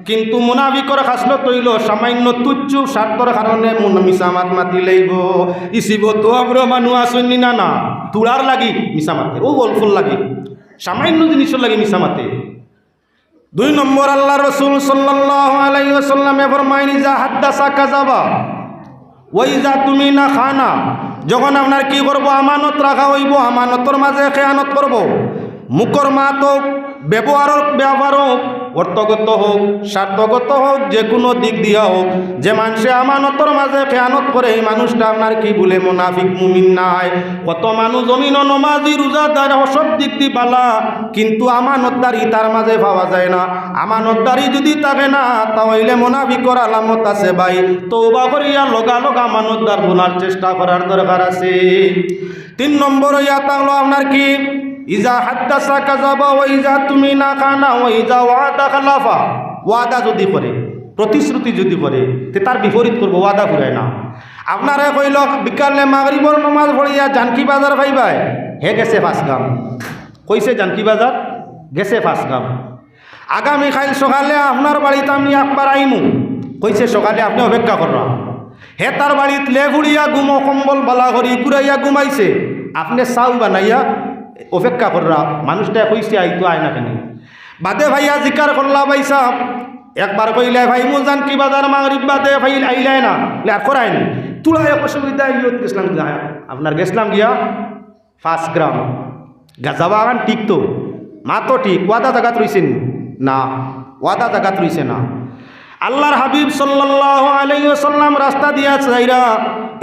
কিন্তু মুনাফিকর খাসলত হইল সামান্য তুচ্ছ স্বার্থর কারণে মিছা মাত মাতি লাইব। ইসিব তো আমরা মানুষ আসেনি না না তুড়ার লাগি মিছা মাতে, ও অল্পর লাগি সামান্য জিনিসের লাগে মিছা মাতে। দুই নম্বর আল্লাহ রসুল সাল্লাল্লাহু আলাইহি ওয়াসাল্লামে ফরমাইন ইজা হাদ্দাসা কাযাবা ওয়া ইজা তুমিনা খানা, যখন আপনার কি করব আমানত রাখা হইব, আমানতর মাঝে খেয়ানত করব। মুখর মাত হোক, ব্যবহার হোক, অর্থগত হোক, স্বার্থগত হোক, যে কোনো দিক দিয়া হোক, যে মানুষে আমানতর মাঝে খেয়ানত করে এই মানুষটা আপনার কি বলে মুনাফিক মুমিন নাই। কত মানুষ জমিন নমাজি রোজাদার সব দিক দিয়ে বালা, কিন্তু আমানতদারি তার মাঝে পাওয়া যায় না। আমানতদারি যদি থাকে না তাহলে মুনাফিকর আলামত আছে ভাই। তওবা করিয়া লগালগ আমানতদার বোনার চেষ্টা করার দরকার আছে। তিন নম্বর ইয়া তাহলো আপনার কি ইজা হাদ্দাসা কাযাবা ওয়া ইজা তুমিনা খানা ওয়া ইজা ওয়াদা খালাফা। ওয়াদা যদি করে, প্রতিশ্রুতি যদি করে, তে তার বিপরীত করবো, ওয়াদা ঘুরায় না। আপনারা কইল বিকালে মাগরিবর নমাজ পড়িয়া জানকি বাজার ভাইবাই, হে গেছে 5 গ্রাম, কইছে জানকি বাজার গেছে 5 গ্রাম। আগামী কাল সকালে আপনার বাড়িতে আমি একবার আইমু, কইছে সকালে আপনি অপেক্ষা করবা। হে তার বাড়িতে লেগুড়িয়া গুমো কম্বল বালা করি ঘুরাইয়া ঘুমাইছে, আপনি চাউ বানাইয়া অপেক্ষা কররা। মানুষটা কইছে আইতো আয় না কেন, বাদে ভাইয়া জিকার করলা ভাই সাহ, একবার কইলে ভাই মুজান কি বাজার মাগরিব বাদে ভাই আইলাই না, আর করায়নি তুলাই অসুবিধা ইয়ত গেছিলাম, আপনার গেছিলাম গিয়া 5 গ্রাম যাওয়া আগান ঠিক তো মা তো ঠিক, ওয়াদা জাগাত রইছেন না, ওয়াদা জাগাত রইছে না। আল্লাহর হাবিব সাল্লাল্লাহু আলাইহি ওয়াসাল্লাম রাস্তা দিয়া যাইরা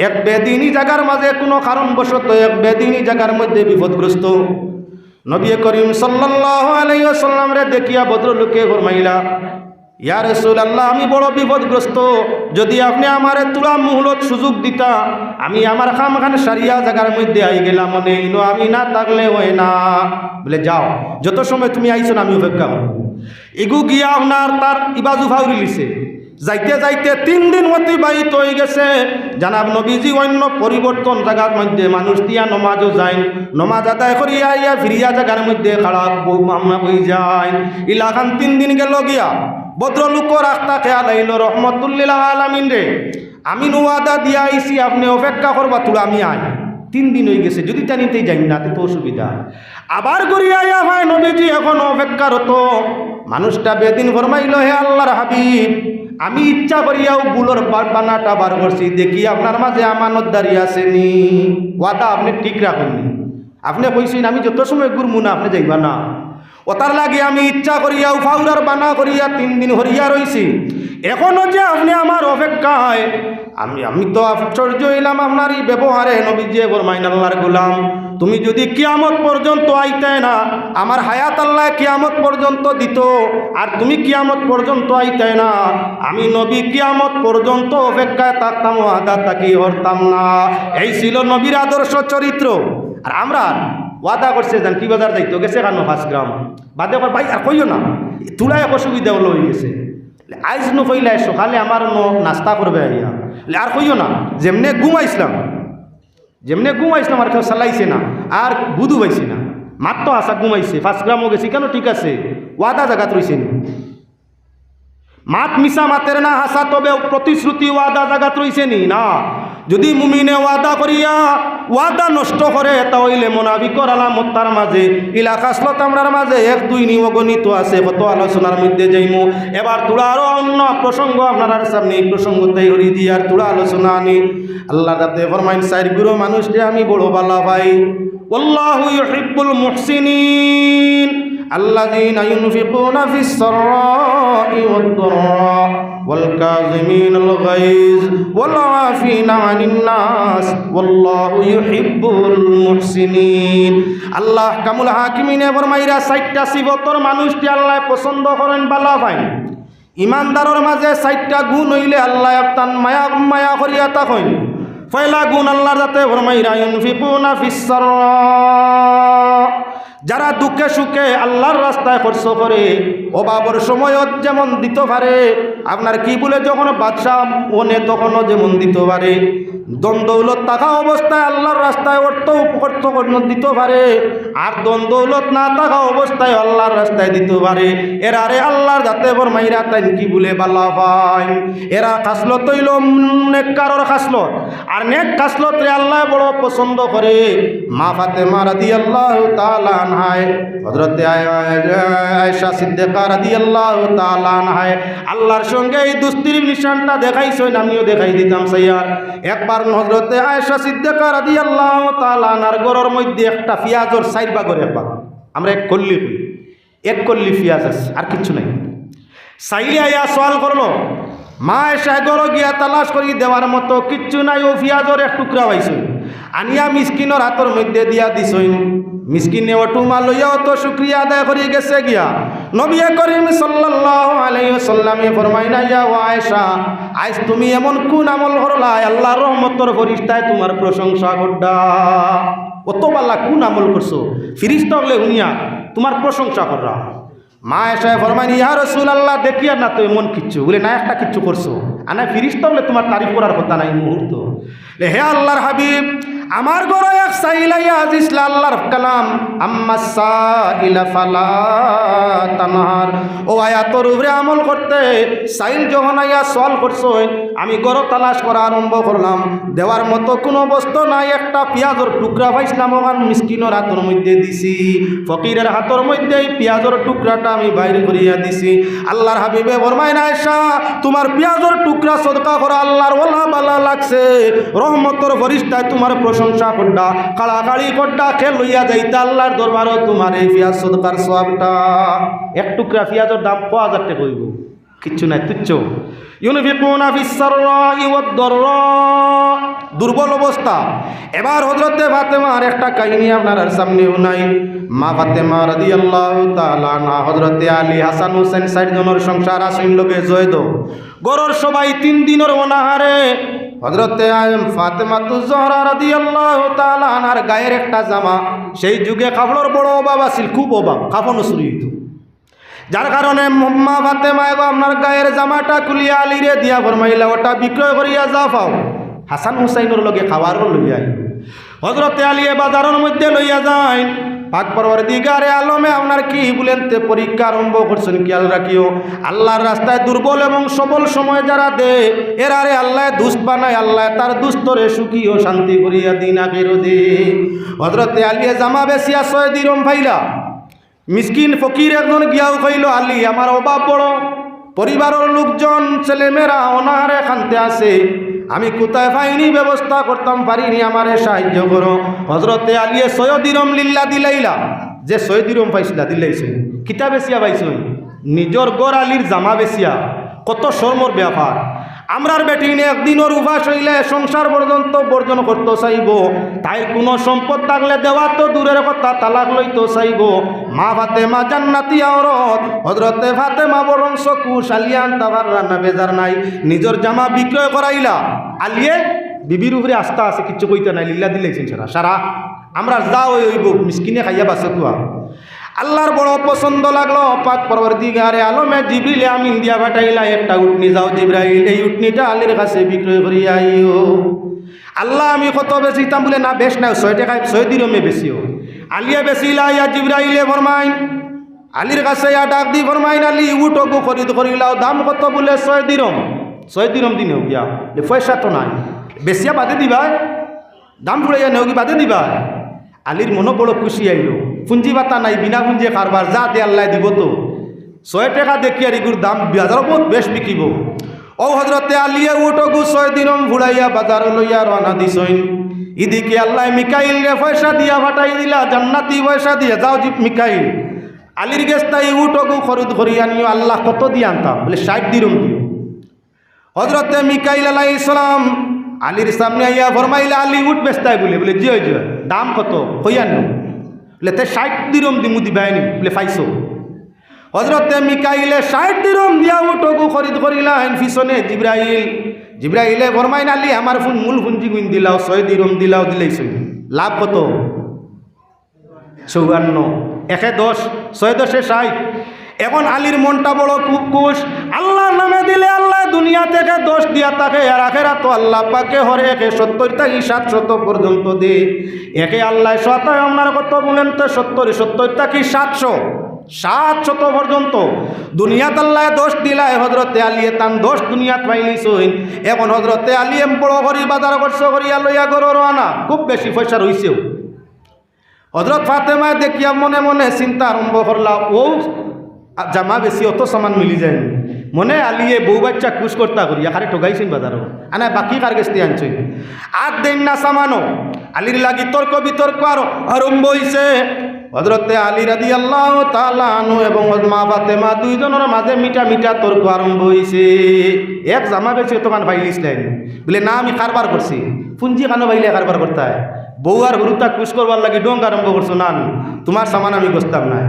এক বেদিনী জায়গার মাঝে কোনো কারণবশত এক বেদিনী জায়গার মধ্যে বিপদগ্রস্ত। নবী করিম সাল্লাল্লাহু আলাইহি ওয়াসাল্লাম রে দেখিয়া ভদ্রলোকে ফরমাইলা ইয়া রাসূলুল্লাহ, আমি বড় বিপদগ্রস্ত, যদি আপনি আমারে তুলা মুহলত সুযোগ দিতা, আমি আমার খামখান সারিয়া জায়গার মধ্যে আই গেলাম, মনে ইনো আমি না থাকলে হয় না। বলে যাও, যত সময় তুমি আইছো না আমি অপেক্ষা করব। এগু গিয়া আপনার তার ইবাজু ফাউরি লিছে, যাইতে যাইতে 3 দিন অতিবাহিত হয়ে গেছে। জানাব নবীজি অন্য পরিবর্তন জায়গার মধ্যে মানুষ দিয়া নমাজও যায়, নমাজ আদায় করিয়া ইয়া ফিরিয়া জায়গার মধ্যে খারাপ মামলা হয়ে যায়। ইলাখান 3 দিন গেল গিয়া ভদ্রলোকর রাস্তা খেয়াল আইল রহমতুল্লিল আলামিন রে, আমি ওয়াদা দিয়া আইছি, আপনি অপেক্ষা করবা তুলা আমি আই। 3 দিন হয়ে গেছে, যদি টানিতেই যাই না তো অসুবিধা। আবার করিয়া আয়া ভাই নবীজি এখন অপেক্ষারত। মানুষটা বেদিন ফরমাইল হে আল্লাহর হাবিব, আমি ইচ্ছা করিয়াও বুলোর বানাটা বার করছি, দেখি আপনার মাঝে আমানতদারি আসেনি, ওয়াদা আপনি ঠিক রাখেননি। আপনি কইছেন আমি যত সময় ঘুরমু না আপনি যাইবা না, ওতার লাগে আমি ইচ্ছা করিয়াও ফাউরার বানা করিয়া 3 দিন হরিয়া রইছি। এখনো যে আপনি আমার অপেক্ষায়, আমি তো আশ্চর্য হইলাম আপনার এই ব্যবহারে। নবীজি ফরমাইন আল্লাহর গোলাম, তুমি যদি কিয়ামত পর্যন্ত আইতে না, আমার হায়াত আল্লাহ কিয়ামত পর্যন্ত দিত, আর তুমি কিয়ামত পর্যন্ত আইতে না, আমি নবী কিয়ামত পর্যন্ত অপেক্ষায় থাকতাম, ওয়াদা তাকি হরতাম না। এই ছিল নবীর আদর্শ চরিত্র। আর আমরা ওয়াদা করছে যান কি বাজার যাইতো, গেছে কেন 5 গ্রাম বাদে ভাই আর কইও না, তুলাই অসুবিধা হলো হয়ে গেছে। আইজ নো কইলে সকালে আমার নাস্তা করবে আইয়া, আর কইও না যেমনে ঘুমাইছিলাম, যেমনে ঘুমাইছিলাম আর কেউ চালাইছে না, আর বুধু পাইছি না, মাত্র আসা ঘুমাইছে 5 গ্রামও গেছি কেন, ঠিক আছে ওয়াদা জায়গাত রইছে নি, মাত মিশা মাতের না হাসা, তবে প্রতিশ্রুতি ওয়াদা জায়গাত রইছে নি না। যদি মুমিনে ওয়াদা করিয়া ওয়াদা নষ্ট করে তাহলে মুনাফিকর আলামত তার মাঝে ইলা খাসলত আমরার মাঝে এক দুই নিয়গণিত আছে। কত আলোচনার মধ্যে যাইমু। এবার তোরা আরো অন্য প্রসঙ্গ আপনার সামনে এই প্রসঙ্গ তৈরি দিয়ে আর তোরা আলোচনা আনি। আল্লাহ রাতে ফরমাইন সাইর গুরু মানুষকে আমি বড় বালা ভাই, আল্লাহু ইউহিব্বুল মুহসিনিন আল্লাযীনা ইউনফিকুনা ফিস সাররাই ওয়াদ দাররা ওয়াল কাযিমিনাল গায়জ ওয়াল আফিনা আনিন নাস ওয়াল্লাহু ইউহিব্বুল মুহসিনিন। আল্লাহ কামুল হাকিমিনে ফরমাইরা 4টা সিফতর মানুষটি আল্লাহ পছন্দ করেন, বালা ভাই। ইমানদারের মাঝে 4টা গুণ হইলে আল্লাহ তান মায়া মায়া করিয়া তাকইন। পয়লা গুণ আল্লাহর যাতে ফরমাইরা ইউনফিকুনা ফিস সাররা, যারা দুঃখে সুখে আল্লাহর রাস্তায় খরচ করে, অভাবের সময়ত যেমন দিতে পারে, আপনার কি বলে যখন বাদশাহ ওনে তখনও যেমন দিতে পারে, দ্বন্দ্বৌলত থাকা অবস্থায় আল্লাহর রাস্তায় অর্থ দিতে পারে, আর দ্বন্দ্বৌলত না থাকা অবস্থায় আল্লাহর রাস্তায় দিতে পারে। এরারে আল্লাহর যাতে ফরমাইরা তাই কি বলে বালা পায়। এরা খাসলত হইল নেককারর খাসলত, আর নেক খাসলত রে আল্লাহ বড় পছন্দ করে। মা ফাতেমা রাদিয়াল্লাহু তাআলা আনহায়, হযরত আয়েশা সিদ্দিকা রাদিয়াল্লাহু তাআলা আনহায় আল্লাহর সঙ্গে এই দুস্তির নিশানটা দেখাইছেন, আমিও দেখাই দিতাম সাইয়ার। একবার হযরত আয়েশা সিদ্দিকা রাদিয়াল্লাহু তাআলা আনহার ঘরের মধ্যে একটা পেঁয়াজের 4 ভাগের একবার আমরা এক কল্লি পেঁয়াজ আছে, আর কিছু নাই। সাইলে আয়া সওয়াল করলো, মা আয়েশা ঘরে গিয়া তালাশ করি দেওয়ার মতো কিচ্ছু নাই, ও পেঁয়াজের এক টুকরা পাইছে, আনিয়া মিসকিনের হাতের মধ্যে দিয়া দিছইন। মিসকিনে ওটুমা লইয়াও তো শুকরিয়া আদায় করি গেছে গিয়া। নবী করিম সাল্লাল্লাহু আলাইহি ওয়াসাল্লামে ফরমাইনা, ইয়া আয়েশা, আজ তুমি এমন কোন আমল করলা আল্লাহর রহমতের ফেরেশতায় তোমার প্রশংসা করডা? কত বালা কোন আমল করছো, ফেরেশতা হলে হুনিয়া তোমার প্রশংসা কররা। মা আয়েশা ফরমাইনি, ইয়া রাসূলুল্লাহ, দেখিয়া না তো এমন কিচ্ছু বলে না, একটা কিচ্ছু করছো, আনা ফেরেশতা হলে তোমার তারিফ করার কথা নাই মুহূর্ত। হে আল্লাহর হাবিব, আমার ঘরে এক সাইলাইয়া আজিসলা আল্লাহর কালাম, আম্মা সাইলা ফালা তানহার। ও আয়াতর উপরে আমল করতে সাইল যখন আইয়া সওয়াল করছো, আমি গড় তালাশ করা আরম্ভ করলাম, দেওয়ার মতো কোনো বস্তু নাই। একটা পেঁয়াজের টুকরা পাইছিলাম, ওখান মিসকিনের হাতের মধ্যে দিছি, ফকিরের হাতের মধ্যে এই পেঁয়াজের টুকরাটা আমি বাইরে করিয়া দিছি। আল্লাহর হাবিবে ফরমায়, আয়েশা, তোমার পেঁয়াজের টুকরা সদকা করা আল্লাহর ওয়ালা বালা লাগছে, রহমতের ফেরেশতায় তোমার প্রশংসা করডা, কাড়াকাড়ি করডা, খেল লইয়া যাইতা আল্লাহর দরবারে তোমার এই পেঁয়াজ সদকার সওয়াবটা। এক টুকরা পেঁয়াজের দাম 5000 টাকা হইব, কিচ্ছু নাই, তুচ্ছ। ইউনফিকুনা ফিস সাররাই ওয়াদ দাররা, দুর্বল অবস্থা। এবার হযরতে ফাতেমার একটা কাহিনী আপনার সামনেও নাই। মা ফাতেমা রাদিয়াল্লাহু তাআলা আনহা, হযরতে আলী, হাসান, হুসেন 4 জনের সংসার আসিন লগে জয়দ। গরর সবাই 3 দিনের অনাহারে। হযরতে ফাতেমা জোহরা রাদিয়াল্লাহু তাআলা আনহার গায়ের একটা জামা, সেই যুগে কাপড়ের বড় অভাব আছিল, খুব অভাব, কাফনও চুরি হইত। যার কারণে মা ফাতেমা আপনার গায়ের জামাটা খুলিয়া আলীরে দিয়া ফরমাইলা, ওটা বিক্রয় করিয়া যা পাও হাসান হুসাইনের লগে খাবারও লইয়া। হযরতে আলী বাজারের মধ্যে লইয়া যায়। পাক পরওয়ারদিগারে আলমে আপনার কি বলেন তে পরীক্ষা আরম্ভ করছেন, খেয়াল রাখিও। আল্লাহর রাস্তায় দুর্বল এবং সবল সময় যারা দে, এরারে আল্লাহ দুষ্ট বানায়, আল্লাহ তার দুস্তরে সুখী ও শান্তি করিয়া দিন আখেরও দে। হযরতে আলী জামা বেচিয়া 6 দিরহম পাইলা। মিসকিন ফকির একজন গিয়াও কইল, আলী, আমার অভাব বড়, পরিবারের লোকজন ছেলেমেয়েরা অনাহারে খানতে আছে, আমি কোথায় পাইনি, ব্যবস্থা করতাম পারিনি, আমারে সাহায্য করো। হযরতে আলিয়ে 6 দিরহম লিল্লা দিলাইলা। যে 6 দিরহম পাইছিলা দিলাইছে, কিতা বেচিয়া পাইছ? নিজর গড় আলীর জামা বেচিয়া। কত শর্মর ব্যাপার। আমরার বেটিনে একদিনের উপাস হইলে সংসার পর্যন্ত বর্জন করতে চাইব, তাই কোনো সম্পদ থাকলে দেওয়া তো দূরের কথা, তালাক লইতে চাইব। মা ফাতেমা জান্নাতি আওরত, হযরতে ফাতেমা বরং চকু শালিয়ান তাবার রান্না বেজার নাই, নিজের জামা বিক্রয় করাইলা। আলিয়ে বিবির উপরে আস্থা আছে, কিচ্ছু কইতে নাই, লিল্লা দিলেছেন সারা সারা। আমরা যা হইব মিসকিনে খাইয়া বাসে কুয়া। আল্লাহর বড় পছন্দ লাগলো। পাক পরওয়ারদিগারে আলমে জিবরিল আমিন দিয়া পাঠাইলা, একটা উটনি যাও জিবরাইল, এই উটনিটা আলীর কাছে বিক্রয় করিয়া আইও। আল্লাহ, আমি কত বেচিতাম বলে, না বেশ নাই, 6 টাকায় 6 দিরহমে বেশিও। আলিয়া বেচিলা, ইয়া জিবরাইলে ফরমাইন, আলীর কাছে ইয়া ডাক দি ফরমাইন, আলী উটকু খরিদ করিলাও, দাম কত বলে 6 দিরহম। 6 দিরম দি নেও গিয়া পয়সা তো নাই বেশিয়া বাদে দিবা দাম ফুড়াইয়া নেও কি বাদে দিবা আলীর মনে বড় খুশি আইল পুঞ্জি বাতা নাই বিনা পুঞ্জি কারবার যা দে আল্লাহ দিব তো 6 টাকা দেখি আর এগুর দাম বাজারও বহুত বেশ বিকিব ও হজরতে আলিয়ে উঠগু 6 দিরম ফুড়াইয়া বাজার লইয়া রওনা দিছইন ইদিকে আল্লাহ মিকাইল রে পয়সা দিয়া ফাটাই দিলা জান্নাতি পয়সা দিয়া যাও জি মিকাইল আলীর গেস্তাই উঠগু খরুদ করিয়া নিও আল্লাহ কত দিয়ে আনতাম বলে 60 দিরম দিও হজরতে মিকাইল আলাইহিস সালাম আলীর সামনে আইয়া ফরমাইলা আলী উঠ বেস্তাই বলে জি জি দাম কত কইয়া নিও বলে তে 60 দিরম দিমু দিবাইনি বলে পাইছো হজরতে মিকাইলে 60 দিরম দিয়া উঠগু খরিদ করিলাম পিছনে জিব্রাইলে ফরমাইন আলী আমার ফোন মূল পুঞ্জি গুণ দিলাও 6 দিরম দিলাও দিলেইছ লাভ কত 54 একে 10 6 10 60 এখন আলীর মনটা বড় খুব খুশ আল্লাহর নামে দিলে আল্লাহ দুনিয়া থেকে 10 দিয়া থাকে আর আখেরাত তো আল্লাহ পাকে হরে একে 70 থেকে 700 পর্যন্ত দে একে আল্লাহ শতায় আপনার কত বলেন তো 70 থেকে 700 পর্যন্ত দুনিয়াত আল্লাহ 10 দিলায় হজরতে আলিয়ে তান 10 দুনিয়াত পাইলিছইন এখন হজরতে আলিয়ে বড় করি বাজার খরচ করিয়া লইয়া গরো রানা খুব বেশি পয়সা রইছেও হজরত ফাতেমা দেখিয়া মনে মনে চিন্তা আরম্ভ করলা ও জামা বেশি অত সামান মিলি যায় মনে আলিয়ে বউ বাচ্চা খুশ করতা করিয়া খারে ঠগাইছেন বাজারও আনা বাকি কার গেস্তি আনছেন আর দেন না সামানো আলির লাগি তর্ক বিতর্ক আরম্ভ হইছে হযরতে আলী রাদিয়াল্লাহু তাআলা আনহু এবং মা ফাতেমা দুইজনের মাঝে মিঠা মিঠা তর্ক আরম্ভ হইছে এক জামা বেশি তোমার ভাইলিস নাই বলে না আমি কারবার করছি পুঞ্জি কানো ভাইলে কারবার করতে হয় বউ আর হুরুতা খুশ করবার লাগি ডং আরম্ভ করছো না তোমার সামান আমি বসতাম না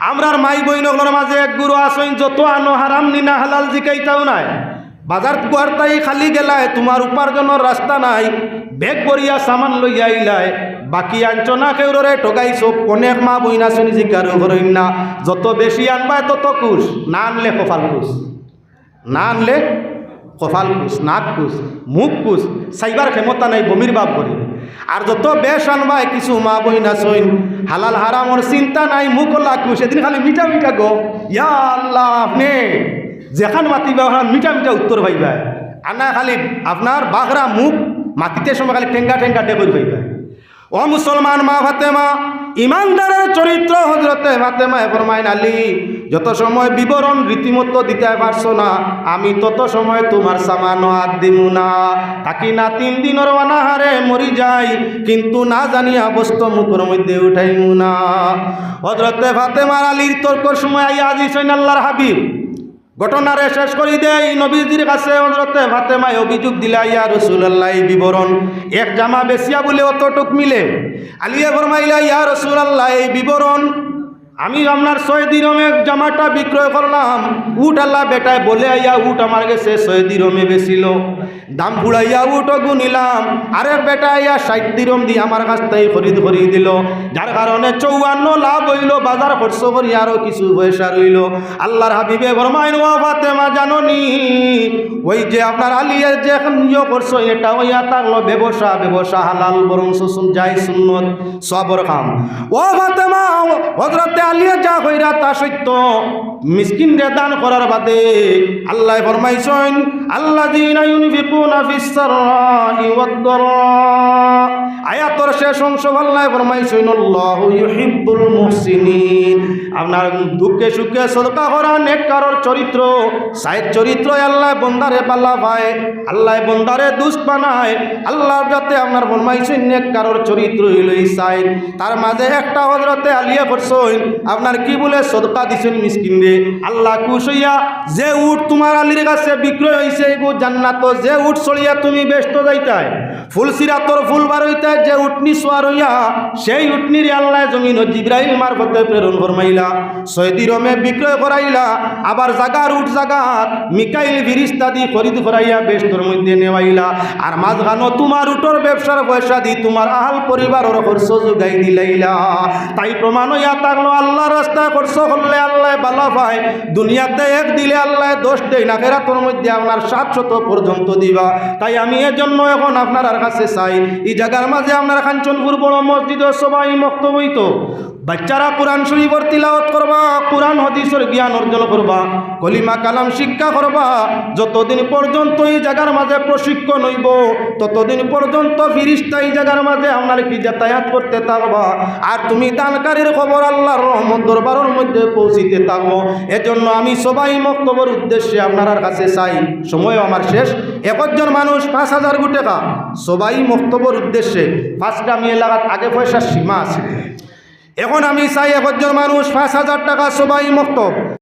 আমরার মাই বইনগুলোর মাঝে এক গুরু আসইন যত আনো হারাম নি না হালাল জিকাইতাও নাই বাজার কুয়ারতাই খালি গেলায় তোমার উপার্জনের রাস্তা নাই ব্যাগ ভরিয়া সামান লইয়া আইলায় বাকি আনছ না কেউরে ঠগাইছো অনেক মা বইনা শুনি জিজ্ঞার করেন না যত বেশি আনবায় তত খুশ না আনলে কপাল খুশ না আনলে কপাল খুশ নাক খুশ মুখ খুশ সাইবার ক্ষমতা নাই বমির বাপ করি আর যত বেশ আনবায় কিছু মা বইনা শুন হালাল হারামর চিন্তা নাই মুখ খুশ এদিন খালি মিঠা মিঠা গো ইয়া আল্লাহ আপনি যেখান মাতিবা মিঠা মিঠা উত্তর পাইবা আনা খালি আপনার বাঘরা মুখ মাতিতে সময় খালি ঠেঙ্গা ঠেঙ্গা ডেকর পাইবা ও মুসলমান মা ফাতেমা ইমানদারের চরিত্র হযরতে ফাতেমা ফরমাইন আলী যত সময় বিবরণ রীতিমতো দিতে পারছো না আমি তত সময় তোমার সামানো হাত দিমু না থাকি না 3 দিনের অনাহারে মরি যাই কিন্তু না জানিয়া বস্তু মুখের মধ্যে উঠাইমু না হযরতে ফাতেমার আলীর তর্কর সময় আইয়া আজিছেন আল্লাহর হাবিব ঘটনারে শেষ করি দেই নবীজির কাছে হযরতে ফাতেমায় অভিযোগ দিলা ইয়া রাসূলুল্লাহ বিবরণ এক জামা বেশিয়া বলে অতটুক মিলে আলিয়া ফরমাইলা ইয়া রাসূলুল্লাহ এই বিবরণ আমি আপনার 6 দিরমে জামাটা বিক্রয় করলাম উট আল্লাহ বেটায় বলে আইয়া উট আমার গেছে 6 দিরমে বেছিল দাম ফুড়াইয়া উটও গুনিলাম আরেক বেটা আইয়া 60 দিরম দিয়ে আমার কাছ থেকে খরিদ করিয়ে দিল যার কারণে 54 লাভ হইল বাজার খরচ করি আরও কিছু পয়সা রইল আল্লাহর হাবিবে ফরমাইন ও ফাতেমা জাননি ওই যে আপনার আলিয়া যে এখন নিয়ে করছো এটা হইয়া থাকলো ব্যবসা হালাল বরং যাই সুন্নত সবর কাম ও ফাতেমা হযরতে আলিয়া যা কইরা তা সত্য মিসকিন রে দান করার বাদে আল্লাহ ফরমাইছেন আল্লাযীনা ইউনফিকুনা ফিস সাররাই ওয়াদ দারা আয়াতের শেষ অংশ আল্লাহ ফরমাইছেন আল্লাহু ইউহিব্বুল মুহসিনিন আপনার দুঃখে সুখে সদকা করা নেককারর চরিত্র সাইদ চরিত্র আল্লাহ বন্দারে পাল্লা পায় আল্লাহ বন্দারে দুষ্ট বানায় আল্লাহ যাতে আপনার ফরমাইছেন নেককারর চরিত্র হইল এই সাইদ তার মাঝে একটা হযরতে আলিয়া করছেন আপনার কি বলে সদকা দিছেন মিসকিন রে আল্লাহ খুশ হইয়া যে উট তোমার আলীর কাছে বিক্রয় হইছে গো জান্নাত যে উট চড়িয়া তুমি ব্যস্ত যাইতাই ফুল সিরাতর ফুল বার হইতাই যে উটনি সোয়ার হইয়া সেই উটনির আল্লাহ জমিন জিব্রাইল মারফতে প্রেরণ ফরমাইলা 6 দিরমে বিক্রয় করাইলা আবার জাগার উট জাগাত মিকাইল ফিরিস্তা দি খরিদ করাইয়া ব্যস্তর মধ্যে নেওয়াইলা আর মাঝখানো তোমার উটর ব্যবসার পয়সা দি তোমার আহাল পরিবারের খরচ যোগাই দিলাইলা তাই প্রমাণ হইয়া থাকলো আল্লাহ রাস্তা খরচ করলে আল্লাহ ভালো পায় দুনিয়াতে এক দিলে আল্লাহ 10 দেয় না আখিরাতের মধ্যে আপনার 700 পর্যন্ত দিবা তাই আমি এর জন্য এখন আপনার কাছে চাই এই জায়গার মাঝে আপনার কাঞ্চনপুর বড় মসজিদে সবাই মক্তব হইতো বাচ্চারা কোরআন শরীফর তিলাওয়াত করবা, কোরআন হাদিসের জ্ঞান অর্জন করবা, কলিমা কালাম শিক্ষা করবা। যতদিন পর্যন্ত এই জায়গার মাঝে প্রশিক্ষণ হইব ততদিন পর্যন্ত ফিরিস্তা এই জায়গার মাঝে আপনার কি যাতায়াত করতে থাকবা। আর তুমি দানকারীর খবর আল্লাহর রহমত দরবারের মধ্যে পৌঁছিতে থাকবো। এজন্য আমি সবাই মক্তব্যের উদ্দেশ্যে আপনার কাছে চাই, সময় আমার শেষ, একজন মানুষ 5,000 টাকা সবাই মক্তব্যের উদ্দেশ্যে। ফার্স্টে আমি এলাকার আগে পয়সার সীমা আছে, এখন আমি চাই একজন মানুষ 5,000 টাকা সবাই মক্তব।